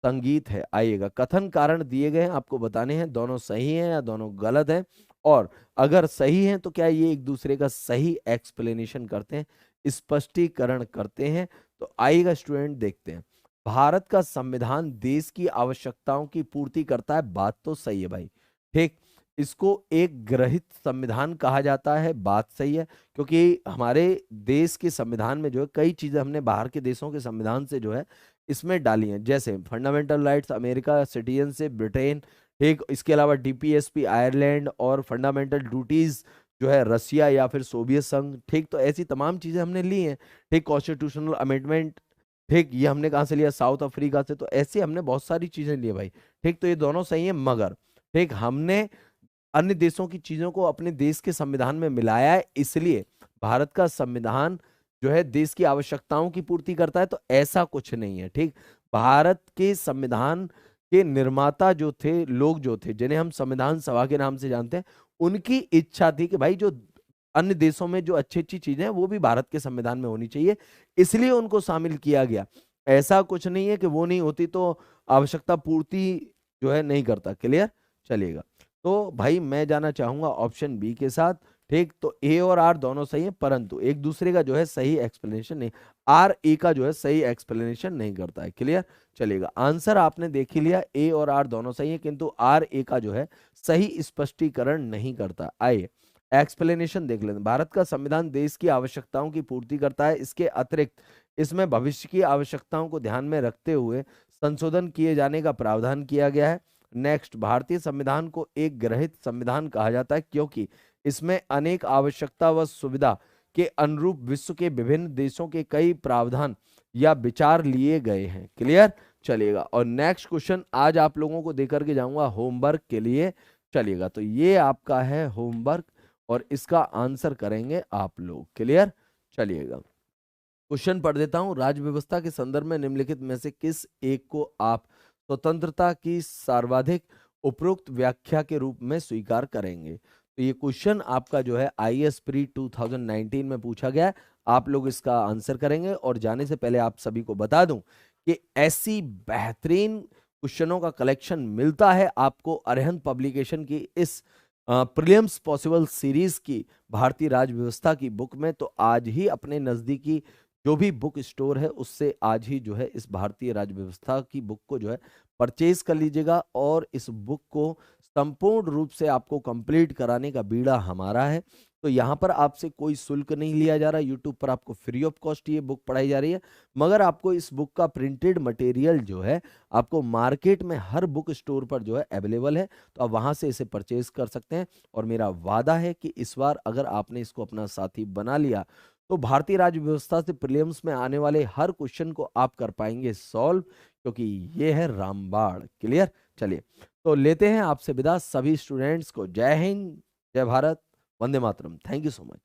संगीत है। आइएगा, कथन कारण दिए गए हैं, आपको बताने हैं दोनों सही हैं या दोनों गलत हैं, और अगर सही हैं तो क्या ये एक दूसरे का सही एक्सप्लेनेशन करते हैं, स्पष्टीकरण करते हैं। तो आइएगा स्टूडेंट, देखते हैं। भारत का संविधान देश की आवश्यकताओं की पूर्ति करता है, बात तो सही है भाई, ठीक। इसको एक ग्रहित संविधान कहा जाता है, बात सही है, क्योंकि हमारे देश के संविधान में जो है कई चीजें हमने बाहर के देशों के संविधान से जो है इसमें डाली हैं, जैसे fundamental rights America citizenship Britain, ठीक। इसके अलावा डीपीएसपी आयरलैंड, और फंडामेंटल ड्यूटीज जो है रसिया या फिर सोवियत संघ, ठीक। तो ऐसी तमाम चीजें हमने ली हैं, ठीक। कॉन्स्टिट्यूशनल अमेंडमेंट, ठीक, ये हमने कहाँ से लिया, साउथ अफ्रीका से। तो ऐसे हमने बहुत सारी चीजें ली है भाई, ठीक। तो ये दोनों सही है, मगर ठीक हमने अन्य देशों की चीजों को अपने देश के संविधान में मिलाया है, इसलिए भारत का संविधान जो है देश की आवश्यकताओं की पूर्ति करता है। तो ऐसा कुछ नहीं है, ठीक। भारत के संविधान के निर्माता जो थे, लोग जो थे, जिन्हें हम संविधान सभा के नाम से जानते हैं, उनकी इच्छा थी कि भाई जो अन्य देशों में जो अच्छी अच्छी चीजें हैं वो भी भारत के संविधान में होनी चाहिए, इसलिए उनको शामिल किया गया। ऐसा कुछ नहीं है कि वो नहीं होती तो आवश्यकता पूर्ति जो है नहीं करता। क्लियर, चलिएगा। तो भाई मैं जाना चाहूंगा ऑप्शन बी के साथ, ठीक। तो ए और आर दोनों सही है, परंतु एक दूसरे का जो है सही एक्सप्लेनेशन नहीं, आर ए का जो है सही एक्सप्लेनेशन नहीं करता है। क्लियर, चलेगा। आंसर आपने देख ही लिया, ए और आर दोनों सही है, किंतु आर ए का जो है सही स्पष्टीकरण नहीं करता। आइए एक्सप्लेनेशन देख लेते हैं। भारत का संविधान देश की आवश्यकताओं की पूर्ति करता है, इसके अतिरिक्त इसमें भविष्य की आवश्यकताओं को ध्यान में रखते हुए संशोधन किए जाने का प्रावधान किया गया है। नेक्स्ट, भारतीय संविधान को एक ग्रहित संविधान कहा जाता है क्योंकि इसमें अनेक आवश्यकता व सुविधा के अनुरूप विश्व के विभिन्न देशों के कई प्रावधान या विचार लिए गए हैं। क्लियर, चलिएगा। और नेक्स्ट क्वेश्चन आज आप लोगों को देकर के जाऊंगा होमवर्क के लिए, चलिएगा। तो ये आपका है होमवर्क और इसका आंसर करेंगे आप लोग। क्लियर, चलिएगा। क्वेश्चन पढ़ देता हूं। राज्य व्यवस्था के संदर्भ में निम्नलिखित में से किस एक को आप स्वतंत्रता की सर्वाधिक उपयुक्त व्याख्या के रूप में स्वीकार करेंगे? तो ये क्वेश्चन आपका जो है आईएएस प्री 2019 में पूछा गया है। आप लोग इसका आंसर करेंगे, और जाने से पहले आप सभी को बता दूं कि ऐसी बेहतरीन क्वेश्चनों का कलेक्शन मिलता है आपको अरिहंत पब्लिकेशन की इस प्रीलिम्स पॉसिबल सीरीज की भारतीय राज्य व्यवस्था की बुक में। तो आज ही अपने नजदीकी जो भी बुक स्टोर है उससे आज ही जो है इस भारतीय राज्य व्यवस्था की बुक को जो है परचेज कर लीजिएगा, और इस बुक को संपूर्ण रूप से आपको कंप्लीट कराने का बीड़ा हमारा है। तो यहाँ पर आपसे कोई शुल्क नहीं लिया जा रहा, यूट्यूब पर आपको फ्री ऑफ कॉस्ट ये बुक पढ़ाई जा रही है, मगर आपको इस बुक का प्रिंटेड मटेरियल जो है आपको मार्केट में हर बुक स्टोर पर जो है अवेलेबल है, तो आप वहां से इसे परचेज कर सकते हैं। और मेरा वादा है कि इस बार अगर आपने इसको अपना साथी बना लिया तो भारतीय राज्य व्यवस्था से प्रीलिम्स में आने वाले हर क्वेश्चन को आप कर पाएंगे सॉल्व, क्योंकि ये है रामबाण। क्लियर, चलिए तो लेते हैं आपसे विदा। सभी स्टूडेंट्स को जय हिंद, जय भारत, वंदे मातरम। Thank you so much.